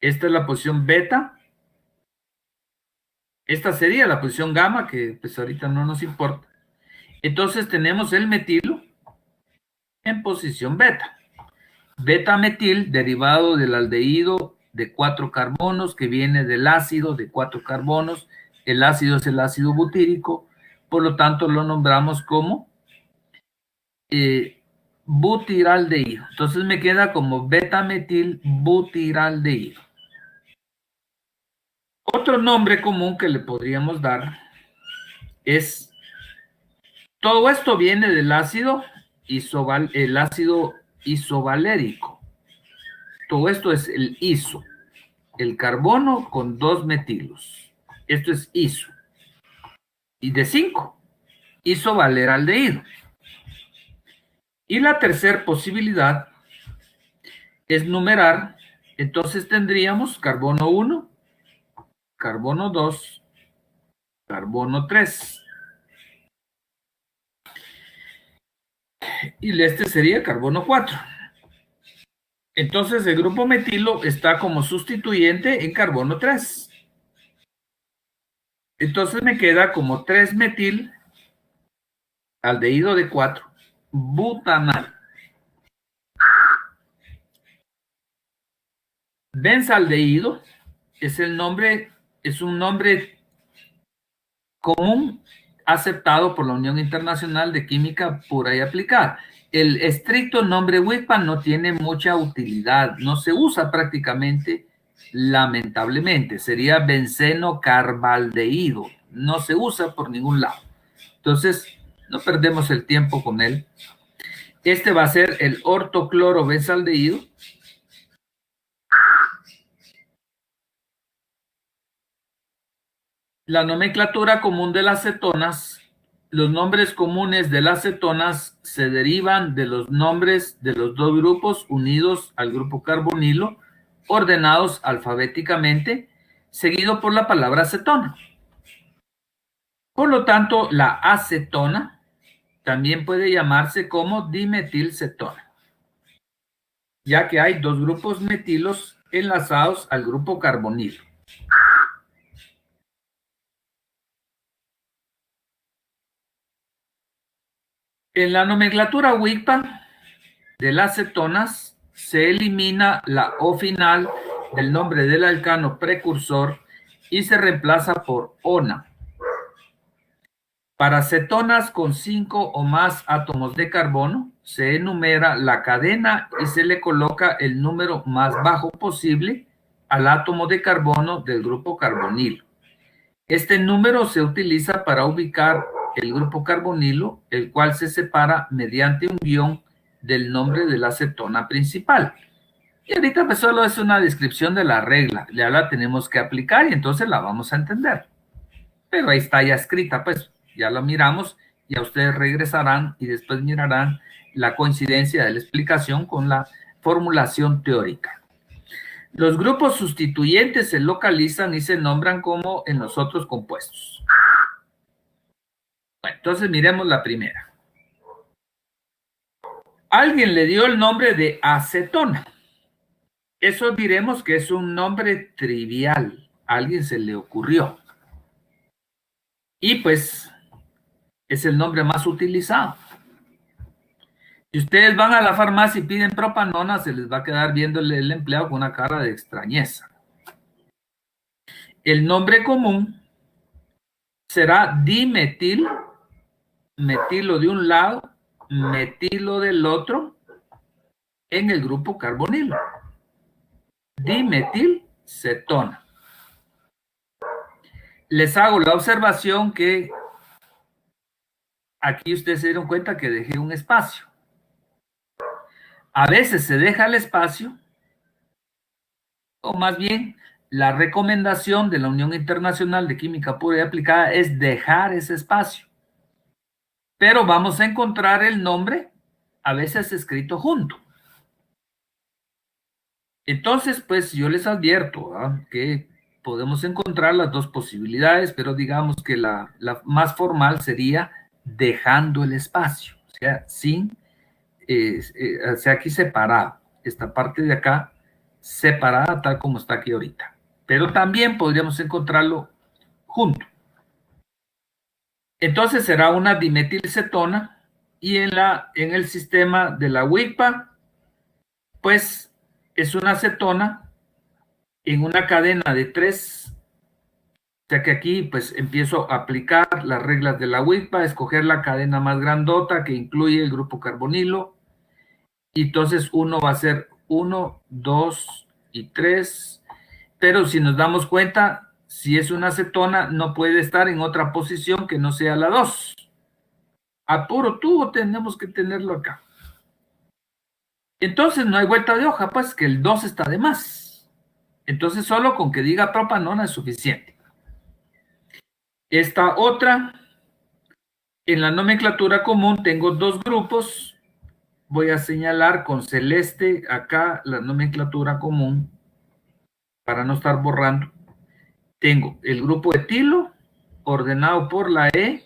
A: Esta es la posición beta. Esta sería la posición gamma, que pues ahorita no nos importa. Entonces tenemos el metilo en posición beta. Beta metil, derivado del aldehído de 4 carbonos, que viene del ácido de 4 carbonos. El ácido es el ácido butírico, por lo tanto lo nombramos como butiraldehído. Entonces me queda como beta metil butiraldehído. Otro nombre común que le podríamos dar todo esto viene del ácido el ácido isovalérico. Todo esto es el iso, el carbono con 2 metilos. Esto es iso. Y de 5, isovaleraldehído. Y la tercera posibilidad es numerar. Entonces tendríamos carbono 1, carbono 2, carbono 3. Y este sería carbono 4. Entonces el grupo metilo está como sustituyente en carbono 3. Entonces me queda como 3-metil aldehído de 4, butanal. Benzaldehído es un nombre común aceptado por la Unión Internacional de Química Pura y Aplicada. El estricto nombre WIPA no tiene mucha utilidad, no se usa prácticamente, lamentablemente. Sería benceno carbaldehído, no se usa por ningún lado. Entonces, no perdemos el tiempo con él. Este va a ser el ortoclorobenzaldehído. La nomenclatura común de las cetonas, los nombres comunes de las cetonas se derivan de los nombres de los dos grupos unidos al grupo carbonilo, ordenados alfabéticamente, seguido por la palabra cetona. Por lo tanto, la acetona también puede llamarse como dimetilcetona, ya que hay dos grupos metilos enlazados al grupo carbonilo. En la nomenclatura WIPA de las cetonas se elimina la O final del nombre del alcano precursor y se reemplaza por ONA. Para cetonas con 5 o más átomos de carbono, se enumera la cadena y se le coloca el número más bajo posible al átomo de carbono del grupo carbonilo. Este número se utiliza para ubicar el grupo carbonilo, el cual se separa mediante un guión del nombre de la cetona principal. Y ahorita pues solo es una descripción de la regla, ya la tenemos que aplicar y entonces la vamos a entender. Pero ahí está ya escrita, pues ya la miramos, ya ustedes regresarán y después mirarán la coincidencia de la explicación con la formulación teórica. Los grupos sustituyentes se localizan y se nombran como en los otros compuestos. Bueno, entonces miremos la primera. Alguien le dio el nombre de acetona. Eso diremos que es un nombre trivial. A alguien se le ocurrió. Y pues es el nombre más utilizado. Si ustedes van a la farmacia y piden propanona, se les va a quedar viendo el empleado con una cara de extrañeza. El nombre común será dimetil, metilo de un lado, metilo del otro, en el grupo carbonilo. Dimetilcetona. Les hago la observación que aquí ustedes se dieron cuenta que dejé un espacio. A veces se deja el espacio, o más bien la recomendación de la Unión Internacional de Química Pura y Aplicada es dejar ese espacio. Pero vamos a encontrar el nombre a veces escrito junto. Entonces, pues yo les advierto que podemos encontrar las dos posibilidades, pero digamos que la más formal sería dejando el espacio, o sea, o sea, aquí separado, esta parte de acá separada tal como está aquí ahorita. Pero también podríamos encontrarlo junto. Entonces será una dimetilcetona y en el sistema de la WIPA, pues es una cetona en una cadena de 3. O sea que aquí pues empiezo a aplicar las reglas de la WIPA, escoger la cadena más grandota que incluye el grupo carbonilo. Y entonces uno va a ser 1, 2 y 3. Pero si nos damos cuenta, si es una cetona, no puede estar en otra posición que no sea la 2. A puro tubo tenemos que tenerlo acá. Entonces no hay vuelta de hoja, pues que el 2 está de más. Entonces solo con que diga propanona es suficiente. Esta otra, en la nomenclatura común tengo dos grupos. Voy a señalar con celeste acá la nomenclatura común para no estar borrando. Tengo el grupo etilo ordenado por la E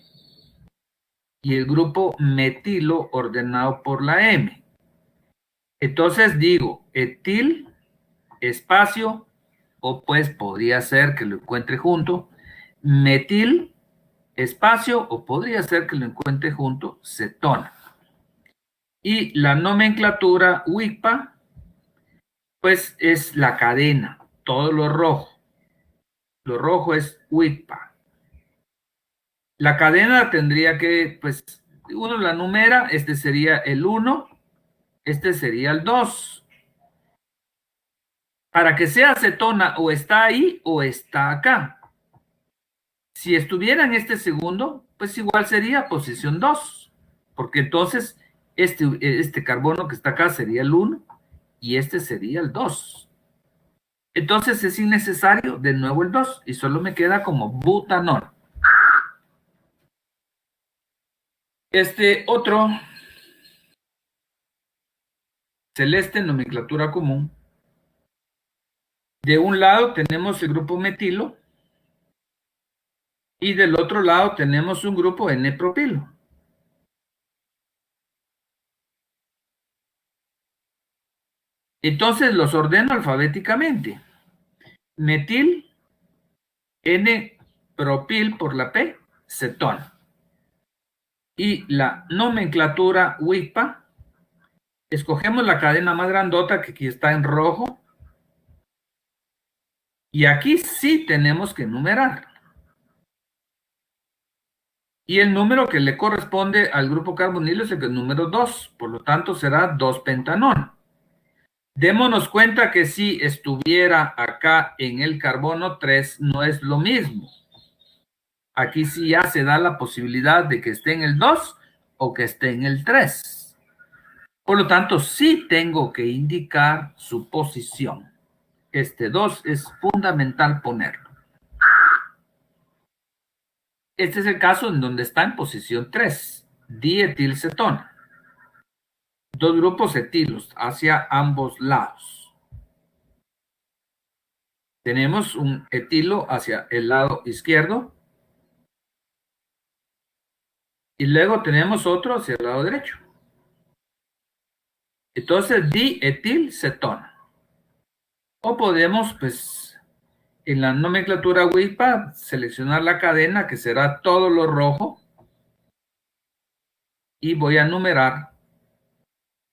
A: y el grupo metilo ordenado por la M. Entonces digo etil, espacio, o pues podría ser que lo encuentre junto, metil, espacio, o podría ser que lo encuentre junto, cetona. Y la nomenclatura WICPA, pues es la cadena, todo lo rojo. Lo rojo es WICPA. La cadena tendría que, pues, uno la numera, este sería el 1, este sería el 2. Para que sea cetona, o está ahí o está acá. Si estuviera en este segundo, pues igual sería posición 2, porque entonces este carbono que está acá sería el 1 y este sería el 2. Entonces es innecesario de nuevo el 2 y solo me queda como butanol. Este otro, celeste, nomenclatura común. De un lado tenemos el grupo metilo y del otro lado tenemos un grupo N-propilo. Entonces los ordeno alfabéticamente. Metil, N-propil por la P, cetona. Y la nomenclatura WICPA, escogemos la cadena más grandota que aquí está en rojo. Y aquí sí tenemos que numerar. Y el número que le corresponde al grupo carbonilo es el número 2, por lo tanto será 2-pentanol. Démonos cuenta que si estuviera acá en el carbono 3 no es lo mismo. Aquí sí ya se da la posibilidad de que esté en el 2 o que esté en el 3. Por lo tanto, sí tengo que indicar su posición. Este 2 es fundamental ponerlo. Este es el caso en donde está en posición 3, dietilcetona. Dos grupos etilos hacia ambos lados. Tenemos un etilo hacia el lado izquierdo y luego tenemos otro hacia el lado derecho. Entonces, dietilcetona. O podemos, pues, en la nomenclatura WICPA, seleccionar la cadena que será todo lo rojo y voy a numerar.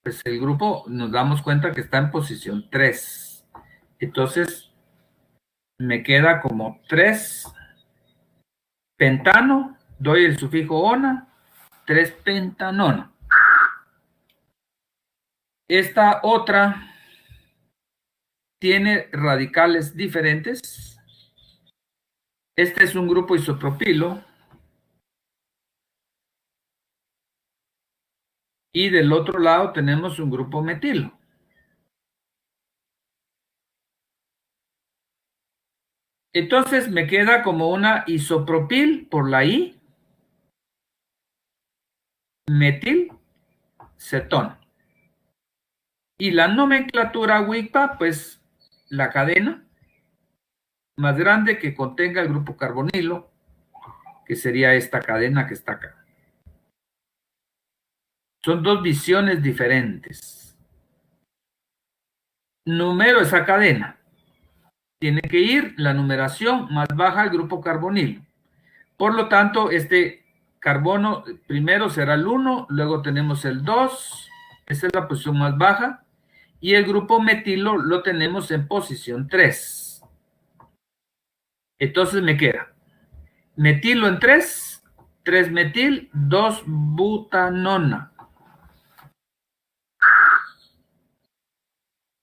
A: Pues el grupo nos damos cuenta que está en posición 3. Entonces, me queda como 3 pentano, doy el sufijo ona, 3 pentanona. Esta otra tiene radicales diferentes. Este es un grupo isopropilo. Y del otro lado tenemos un grupo metilo. Entonces me queda como una isopropil por la I, metil, cetona. Y la nomenclatura WICPA, pues la cadena más grande que contenga el grupo carbonilo, que sería esta cadena que está acá. Son dos visiones diferentes. Numero esa cadena. Tiene que ir la numeración más baja al grupo carbonilo. Por lo tanto, este carbono primero será el 1, luego tenemos el 2, esa es la posición más baja, y el grupo metilo lo tenemos en posición 3. Entonces me queda metilo en 3, 3 metil, 2 butanona.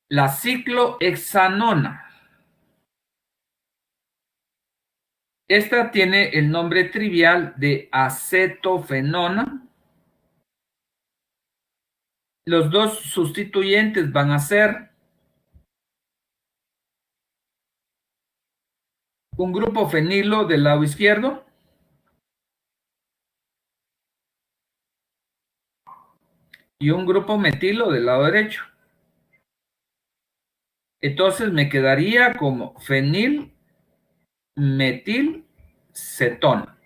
A: La ciclohexanona. Esta tiene el nombre trivial de acetofenona. Los dos sustituyentes van a ser un grupo fenilo del lado izquierdo y un grupo metilo del lado derecho. Entonces me quedaría como fenilmetilcetona.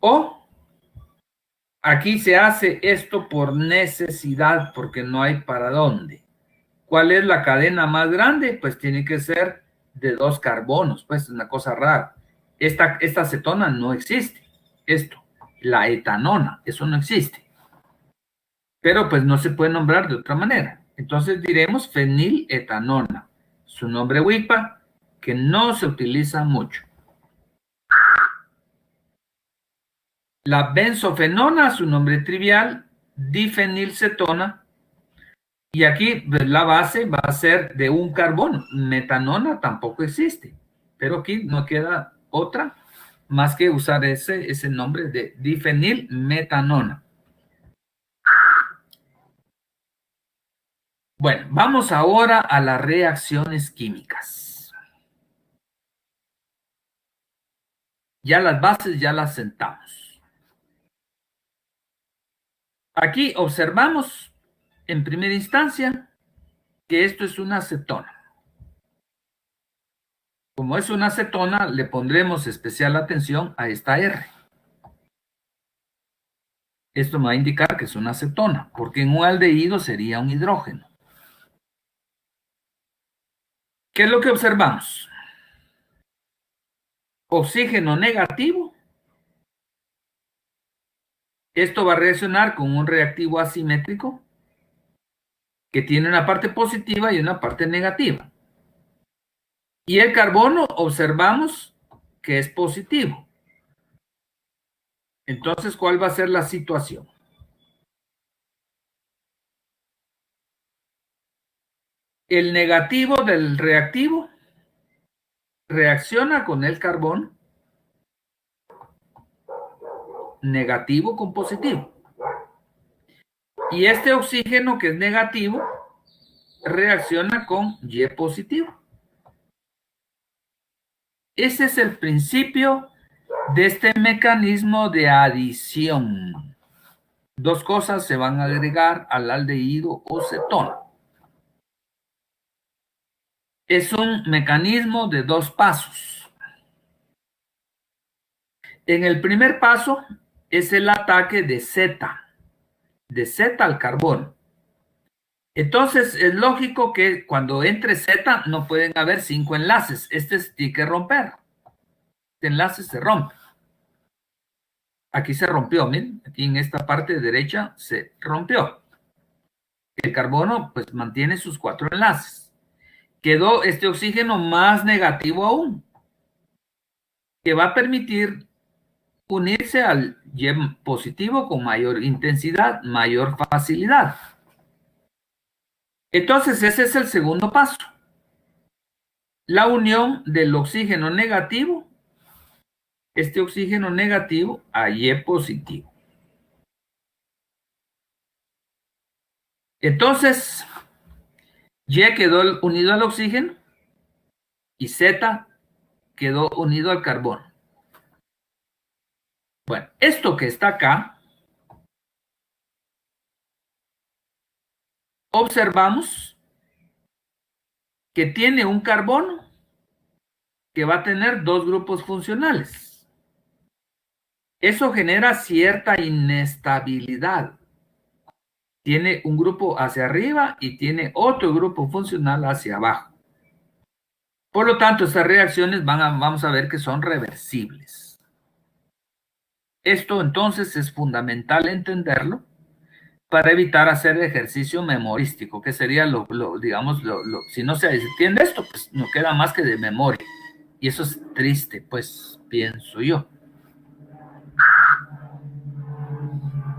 A: O aquí se hace esto por necesidad, porque no hay para dónde. ¿Cuál es la cadena más grande? Pues tiene que ser de 2 carbonos, pues es una cosa rara. Esta acetona no existe. Esto, la etanona, eso no existe. Pero pues no se puede nombrar de otra manera. Entonces diremos feniletanona. Su nombre WIPA, que no se utiliza mucho. La benzofenona, su nombre trivial, difenilcetona. Y aquí pues, la base va a ser de un carbono. Metanona tampoco existe. Pero aquí no queda otra más que usar ese nombre de difenilmetanona. Bueno, vamos ahora a las reacciones químicas. Ya las bases ya las sentamos. Aquí observamos en primera instancia que esto es una acetona. Como es una acetona, le pondremos especial atención a esta R. Esto me va a indicar que es una acetona, porque en un aldehído sería un hidrógeno. ¿Qué es lo que observamos? Oxígeno negativo. Esto va a reaccionar con un reactivo asimétrico que tiene una parte positiva y una parte negativa. Y el carbono observamos que es positivo. Entonces, ¿cuál va a ser la situación? El negativo del reactivo reacciona con el carbono, negativo con positivo. Y este oxígeno que es negativo reacciona con Y positivo. Ese es el principio de este mecanismo de adición. Dos cosas se van a agregar al aldehído o cetona. Es un mecanismo de 2 pasos. En el primer paso es el ataque de Z al carbono. Entonces es lógico que cuando entre Z no pueden haber 5 enlaces. Este tiene que romper. Este enlace se rompe. Aquí se rompió, miren, aquí en esta parte derecha se rompió. El carbono pues mantiene sus 4 enlaces. Quedó este oxígeno más negativo aún, que va a permitir unirse al Y positivo con mayor intensidad, mayor facilidad. Entonces ese es el segundo paso. La unión del oxígeno negativo, este oxígeno negativo a Y positivo. Entonces, Y quedó unido al oxígeno y Z quedó unido al carbono. Bueno, esto que está acá, observamos que tiene un carbono que va a tener 2 grupos funcionales. Eso genera cierta inestabilidad. Tiene un grupo hacia arriba y tiene otro grupo funcional hacia abajo. Por lo tanto, estas reacciones vamos a ver que son reversibles. Esto entonces es fundamental entenderlo para evitar hacer ejercicio memorístico, que sería si no se entiende esto, pues no queda más que de memoria. Y eso es triste, pues, pienso yo.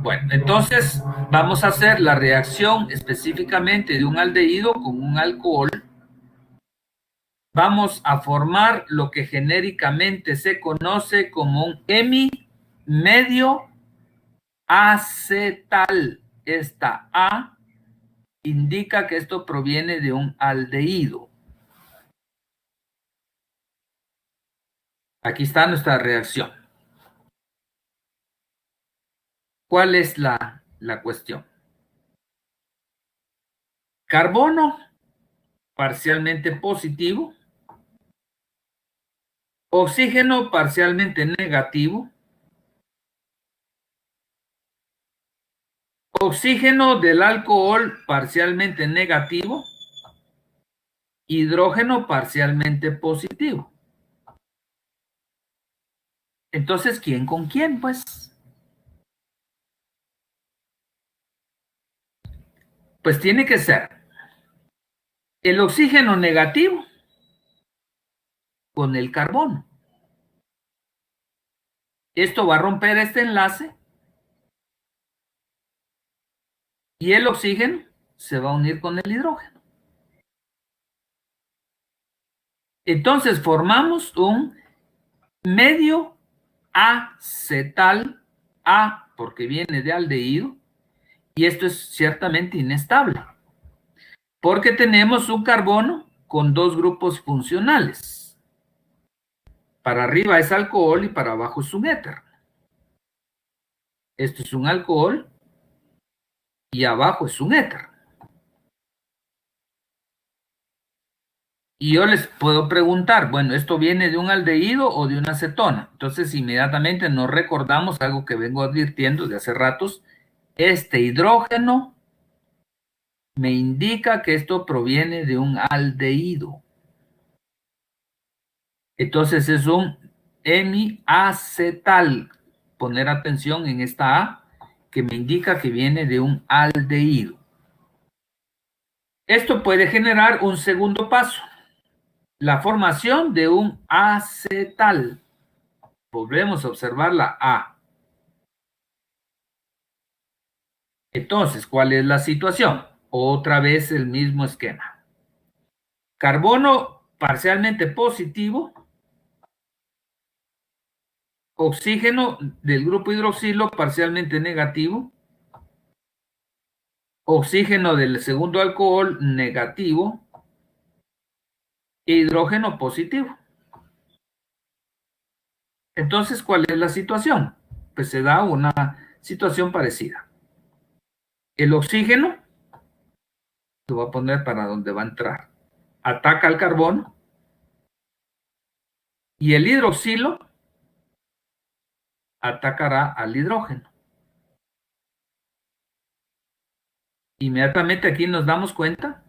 A: Bueno, entonces vamos a hacer la reacción específicamente de un aldehído con un alcohol vamos a formar lo que genéricamente se conoce como un hemi medio acetal. Esta A indica que esto proviene de un aldehído. Aquí está nuestra reacción. ¿Cuál es la cuestión? Carbono parcialmente positivo, oxígeno parcialmente negativo, oxígeno del alcohol parcialmente negativo, hidrógeno parcialmente positivo. Entonces, ¿quién con quién, pues? Pues tiene que ser el oxígeno negativo con el carbono. Esto va a romper este enlace y el oxígeno se va a unir con el hidrógeno. Entonces formamos un medio acetal, A porque viene de aldehído, y esto es ciertamente inestable, porque tenemos un carbono con dos grupos funcionales. Para arriba es alcohol y para abajo es un éter. Esto es un alcohol y abajo es un éter. Y yo les puedo preguntar, bueno, ¿esto viene de un aldehído o de una cetona? Entonces, inmediatamente nos recordamos algo que vengo advirtiendo de hace ratos. Este hidrógeno me indica que esto proviene de un aldehído. Entonces, es un hemiacetal. Poner atención en esta A, que me indica que viene de un aldehído. Esto puede generar un segundo paso, la formación de un acetal. Volvemos a observar la A. Entonces, ¿cuál es la situación? Otra vez el mismo esquema. Carbono parcialmente positivo, oxígeno del grupo hidroxilo parcialmente negativo, oxígeno del segundo alcohol negativo e hidrógeno positivo. Entonces, ¿cuál es la situación? Pues se da una situación parecida. El oxígeno, lo voy a poner para donde va a entrar, ataca al carbono y el hidroxilo atacará al hidrógeno. Inmediatamente aquí nos damos cuenta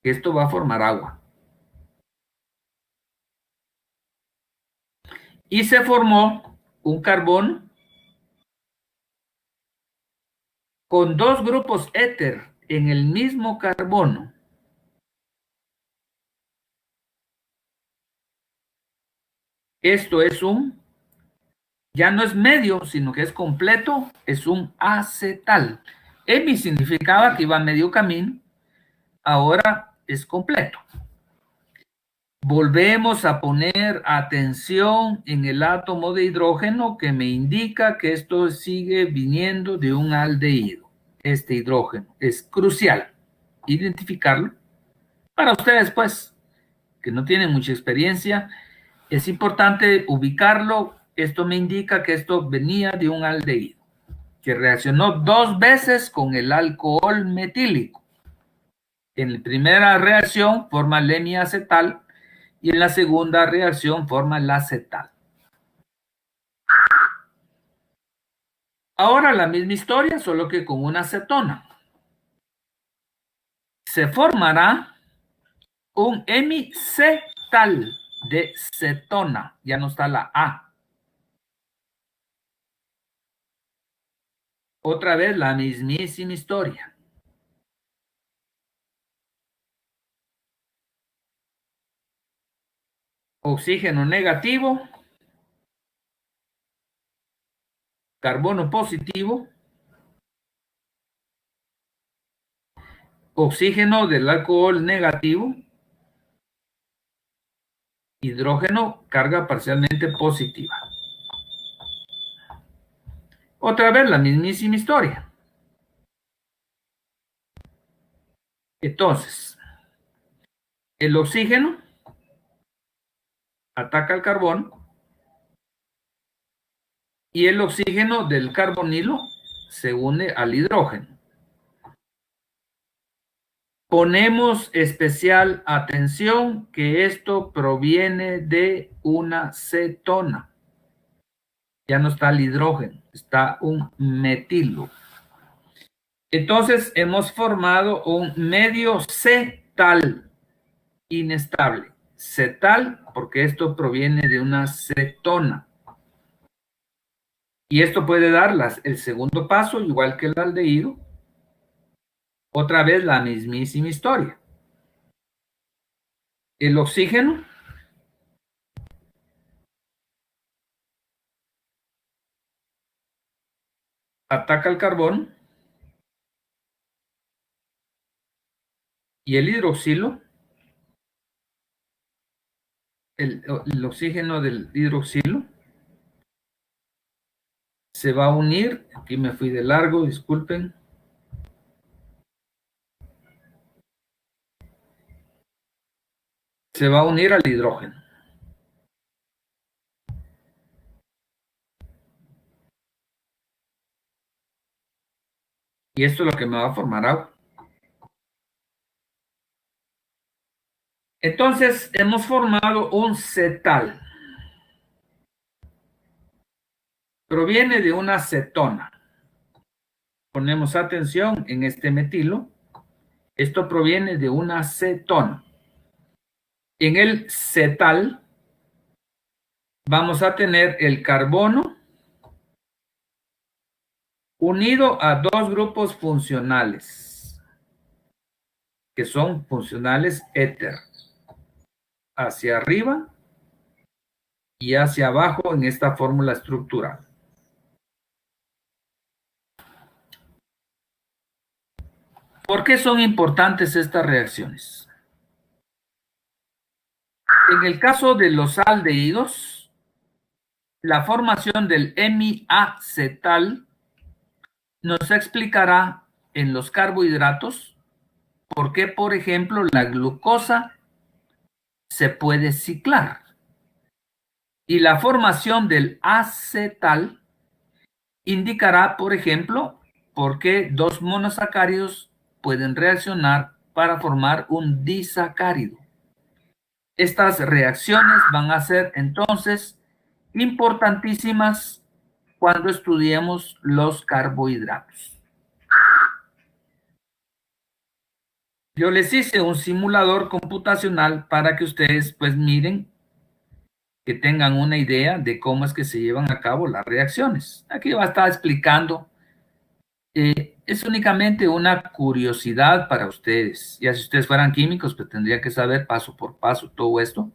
A: que esto va a formar agua. Y se formó un carbono con dos grupos éter en el mismo carbono. Esto es ya no es medio, sino que es completo, es un acetal. Hemi significaba que iba a medio camino, ahora es completo. Volvemos a poner atención en el átomo de hidrógeno que me indica que esto sigue viniendo de un aldehído. Este hidrógeno es crucial identificarlo. Para ustedes, pues, que no tienen mucha experiencia, es importante ubicarlo. Esto me indica que esto venía de un aldehído, que reaccionó dos veces con el alcohol metílico. En la primera reacción forma el hemiacetal y en la segunda reacción forma el acetal. Ahora la misma historia, solo que con una cetona. Se formará un hemicetal de cetona, ya no está la A. Otra vez la mismísima historia. Oxígeno negativo, carbono positivo, oxígeno del alcohol negativo Hidrógeno, carga parcialmente positiva. Otra vez la mismísima historia. Entonces, el oxígeno ataca al carbón y el oxígeno del carbonilo se une al hidrógeno. Ponemos especial atención que esto proviene de una cetona. Ya no está el hidrógeno, está un metilo. Entonces hemos formado un medio cetal inestable. Cetal porque esto proviene de una cetona. Y esto puede dar el segundo paso, igual que el aldehído. Otra vez la mismísima historia. El oxígeno ataca al carbón y el hidroxilo, el oxígeno del hidroxilo, se va a unir. Aquí me fui de largo, disculpen. Se va a unir al hidrógeno. Y esto es lo que me va a formar agua. Entonces, hemos formado un cetal. Proviene de una cetona. Ponemos atención en este metilo. Esto proviene de una cetona. En el cetal vamos a tener el carbono unido a dos grupos funcionales, que son funcionales éter, hacia arriba y hacia abajo en esta fórmula estructural. ¿Por qué son importantes estas reacciones? En el caso de los aldehídos, la formación del hemiacetal nos explicará en los carbohidratos por qué, por ejemplo, la glucosa se puede ciclar. Y la formación del acetal indicará, por ejemplo, por qué dos monosacáridos pueden reaccionar para formar un disacárido. Estas reacciones van a ser entonces importantísimas cuando estudiemos los carbohidratos. Yo les hice un simulador computacional para que ustedes pues miren, que tengan una idea de cómo es que se llevan a cabo las reacciones. Aquí va a estar explicando. Es únicamente una curiosidad para ustedes. Ya si ustedes fueran químicos, pues tendrían que saber paso por paso todo esto.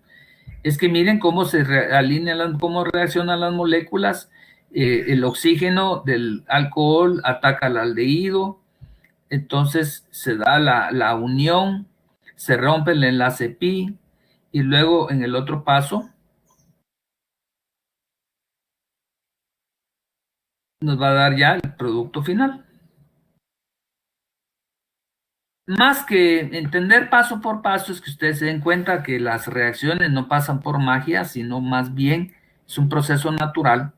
A: Es que miren cómo se alinean, cómo reaccionan las moléculas. El oxígeno del alcohol ataca al aldehído. Entonces se da la unión, se rompe el enlace pi. Y luego en el otro paso nos va a dar ya el producto final. Más que entender paso por paso, es que ustedes se den cuenta que las reacciones no pasan por magia, sino más bien es un proceso natural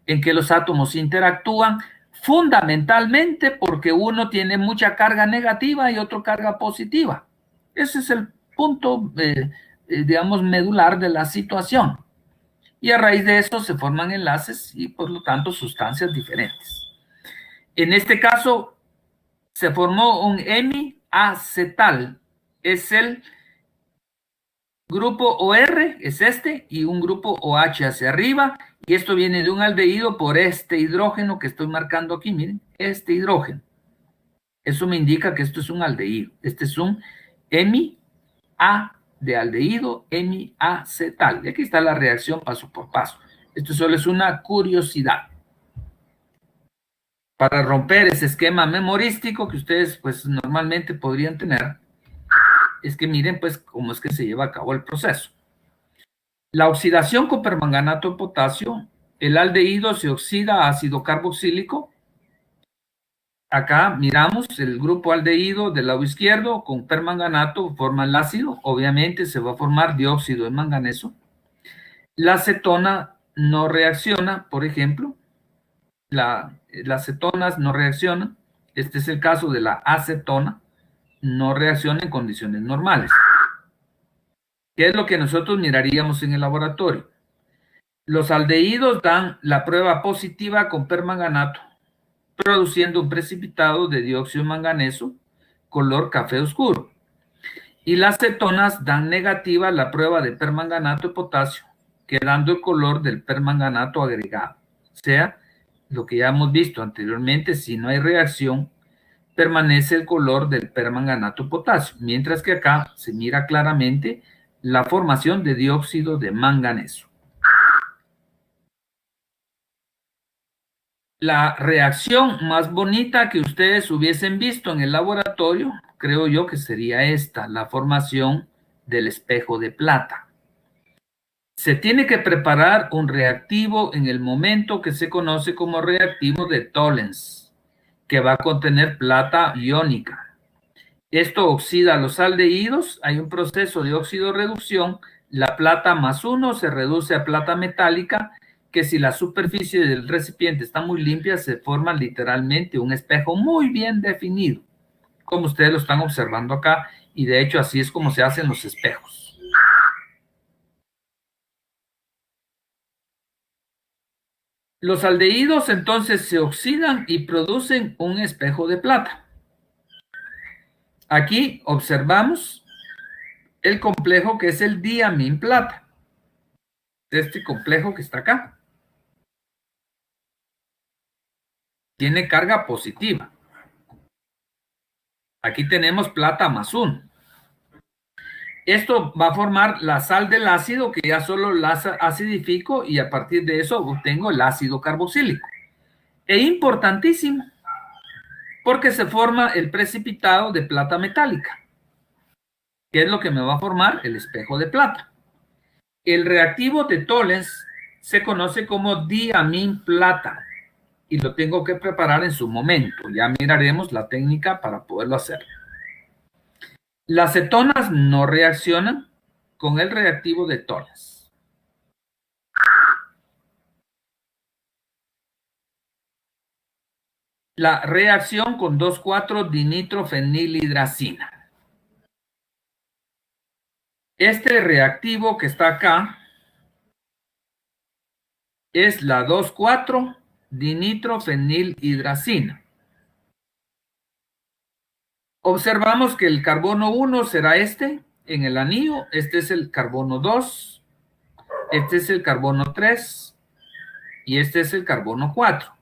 A: en que los átomos interactúan fundamentalmente porque uno tiene mucha carga negativa y otro carga positiva. Ese es el punto, digamos, medular de la situación. Y a raíz de eso se forman enlaces y, por lo tanto, sustancias diferentes. En este caso, se formó un hemiacetal. Es el grupo OR, es este, y un grupo OH hacia arriba. Y esto viene de un aldehído por este hidrógeno que estoy marcando aquí. Miren, este hidrógeno. Eso me indica que esto es un aldehído. Este es un hemi-A de aldehído, hemiacetal. Y aquí está la reacción paso por paso. Esto solo es una curiosidad para romper ese esquema memorístico que ustedes pues normalmente podrían tener. Es que miren pues cómo es que se lleva a cabo el proceso. La oxidación con permanganato de potasio, el aldehído se oxida a ácido carboxílico. Acá miramos el grupo aldehído del lado izquierdo con permanganato forma el ácido, obviamente se va a formar dióxido de manganeso. La acetona no reacciona, por ejemplo, las acetonas no reaccionan, este es el caso de la acetona, no reacciona en condiciones normales. ¿Qué es lo que nosotros miraríamos en el laboratorio? Los aldehídos dan la prueba positiva con permanganato, produciendo un precipitado de dióxido de manganeso, color café oscuro. Y las cetonas dan negativa la prueba de permanganato de potasio, quedando el color del permanganato agregado. O sea, lo que ya hemos visto anteriormente, si no hay reacción, permanece el color del permanganato de potasio, mientras que acá se mira claramente la formación de dióxido de manganeso. La reacción más bonita que ustedes hubiesen visto en el laboratorio, creo yo que sería esta, la formación del espejo de plata. Se tiene que preparar un reactivo en el momento que se conoce como reactivo de Tollens, que va a contener plata iónica. Esto oxida los aldehídos, hay un proceso de óxido-reducción, la plata más 1 se reduce a plata metálica, que si la superficie del recipiente está muy limpia, se forma literalmente un espejo muy bien definido, como ustedes lo están observando acá, y de hecho así es como se hacen los espejos. Los aldehídos entonces se oxidan y producen un espejo de plata. Aquí observamos el complejo que es el diamín plata, este complejo que está acá. Tiene carga positiva. Aquí tenemos plata más 1. Esto va a formar la sal del ácido, que ya solo la acidifico y a partir de eso obtengo el ácido carboxílico. E importantísimo, porque se forma el precipitado de plata metálica, que es lo que me va a formar el espejo de plata. El reactivo de Tollens se conoce como diamín plata y lo tengo que preparar en su momento. Ya miraremos la técnica para poderlo hacer. Las cetonas no reaccionan con el reactivo de Tollens. La reacción con 2,4-dinitrofenilhidracina. Este reactivo que está acá es la 2,4-dinitrofenilhidracina. Observamos que el carbono 1 será este en el anillo, este es el carbono 2, este es el carbono 3 y este es el carbono 4.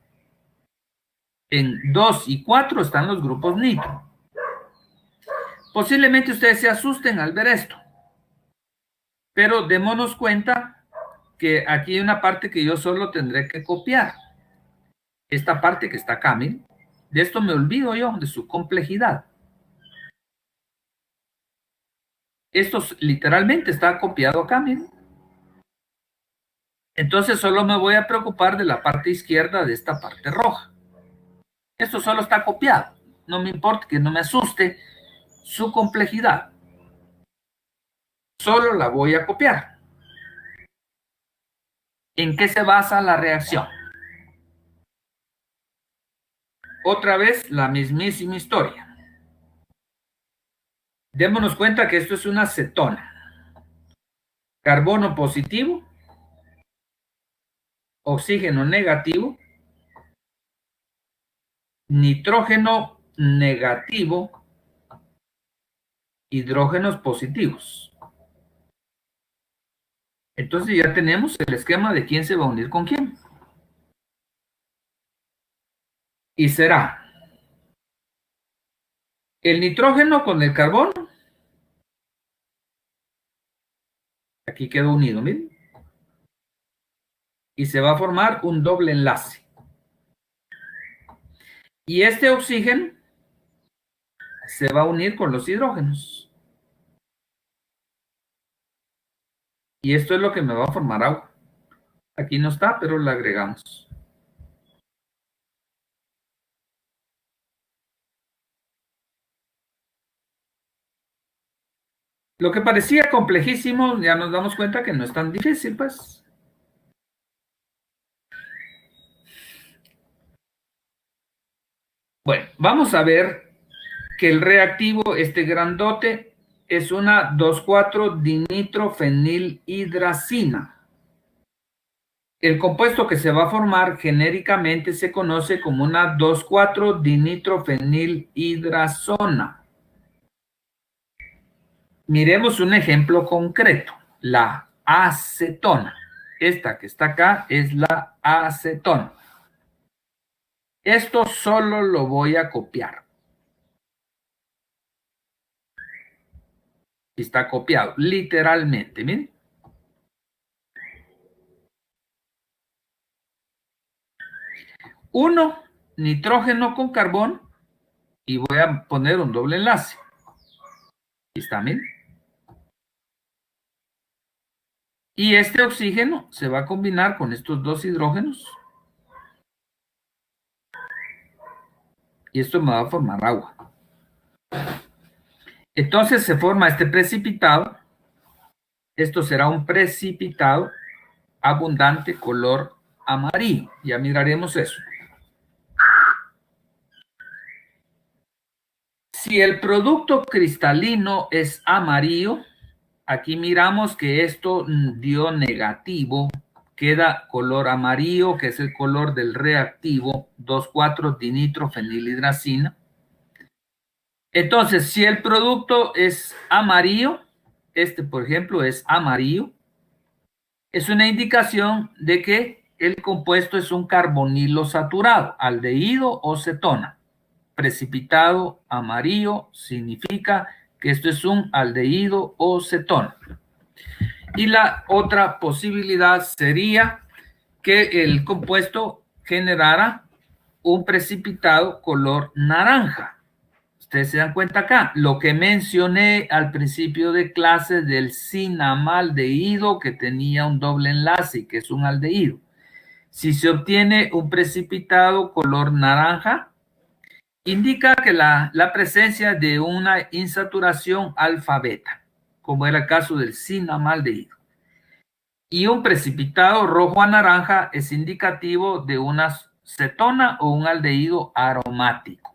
A: En 2 y 4 están los grupos nitro. Posiblemente ustedes se asusten al ver esto, pero démonos cuenta que aquí hay una parte que yo solo tendré que copiar. Esta parte que está acá, miren, de esto me olvido yo, de su complejidad. Esto literalmente está copiado acá, miren. Entonces solo me voy a preocupar de la parte izquierda de esta parte roja. Esto solo está copiado. No me importa que no me asuste su complejidad. Solo la voy a copiar. ¿En qué se basa la reacción? Otra vez la mismísima historia. Démonos cuenta que esto es una cetona. Carbono positivo, oxígeno negativo, nitrógeno negativo, hidrógenos positivos. Entonces ya tenemos el esquema de quién se va a unir con quién. Y será el nitrógeno con el carbono. Aquí quedó unido, miren. Y se va a formar un doble enlace. Y este oxígeno se va a unir con los hidrógenos. Y esto es lo que me va a formar agua. Aquí no está, pero la agregamos. Lo que parecía complejísimo, ya nos damos cuenta que no es tan difícil, pues. Bueno, vamos a ver que el reactivo, este grandote, es una 2,4-dinitrofenilhidracina. El compuesto que se va a formar genéricamente se conoce como una 2,4-dinitrofenilhidrazona. Miremos un ejemplo concreto, la acetona. Esta que está acá es la acetona. Esto solo lo voy a copiar. Está copiado, literalmente, miren. Uno, nitrógeno con carbón, y voy a poner un doble enlace. Aquí está, miren. Y este oxígeno se va a combinar con estos dos hidrógenos. Y esto me va a formar agua. Entonces se forma este precipitado. Esto será un precipitado abundante color amarillo. Ya miraremos eso. Si el producto cristalino es amarillo, aquí miramos que esto dio negativo, queda color amarillo, que es el color del reactivo 2,4-dinitrofenilhidracina. Entonces, si el producto es amarillo, este por ejemplo es amarillo, es una indicación de que el compuesto es un carbonilo saturado, aldehído o cetona. Precipitado amarillo significa que esto es un aldehído o cetona. Y la otra posibilidad sería que el compuesto generara un precipitado color naranja. Ustedes se dan cuenta acá, lo que mencioné al principio de clase del cinamaldehído que tenía un doble enlace y que es un aldehído. Si se obtiene un precipitado color naranja, indica que la presencia de una insaturación alfa-beta, como era el caso del cinamaldehído. Y un precipitado rojo a naranja es indicativo de una cetona o un aldehído aromático.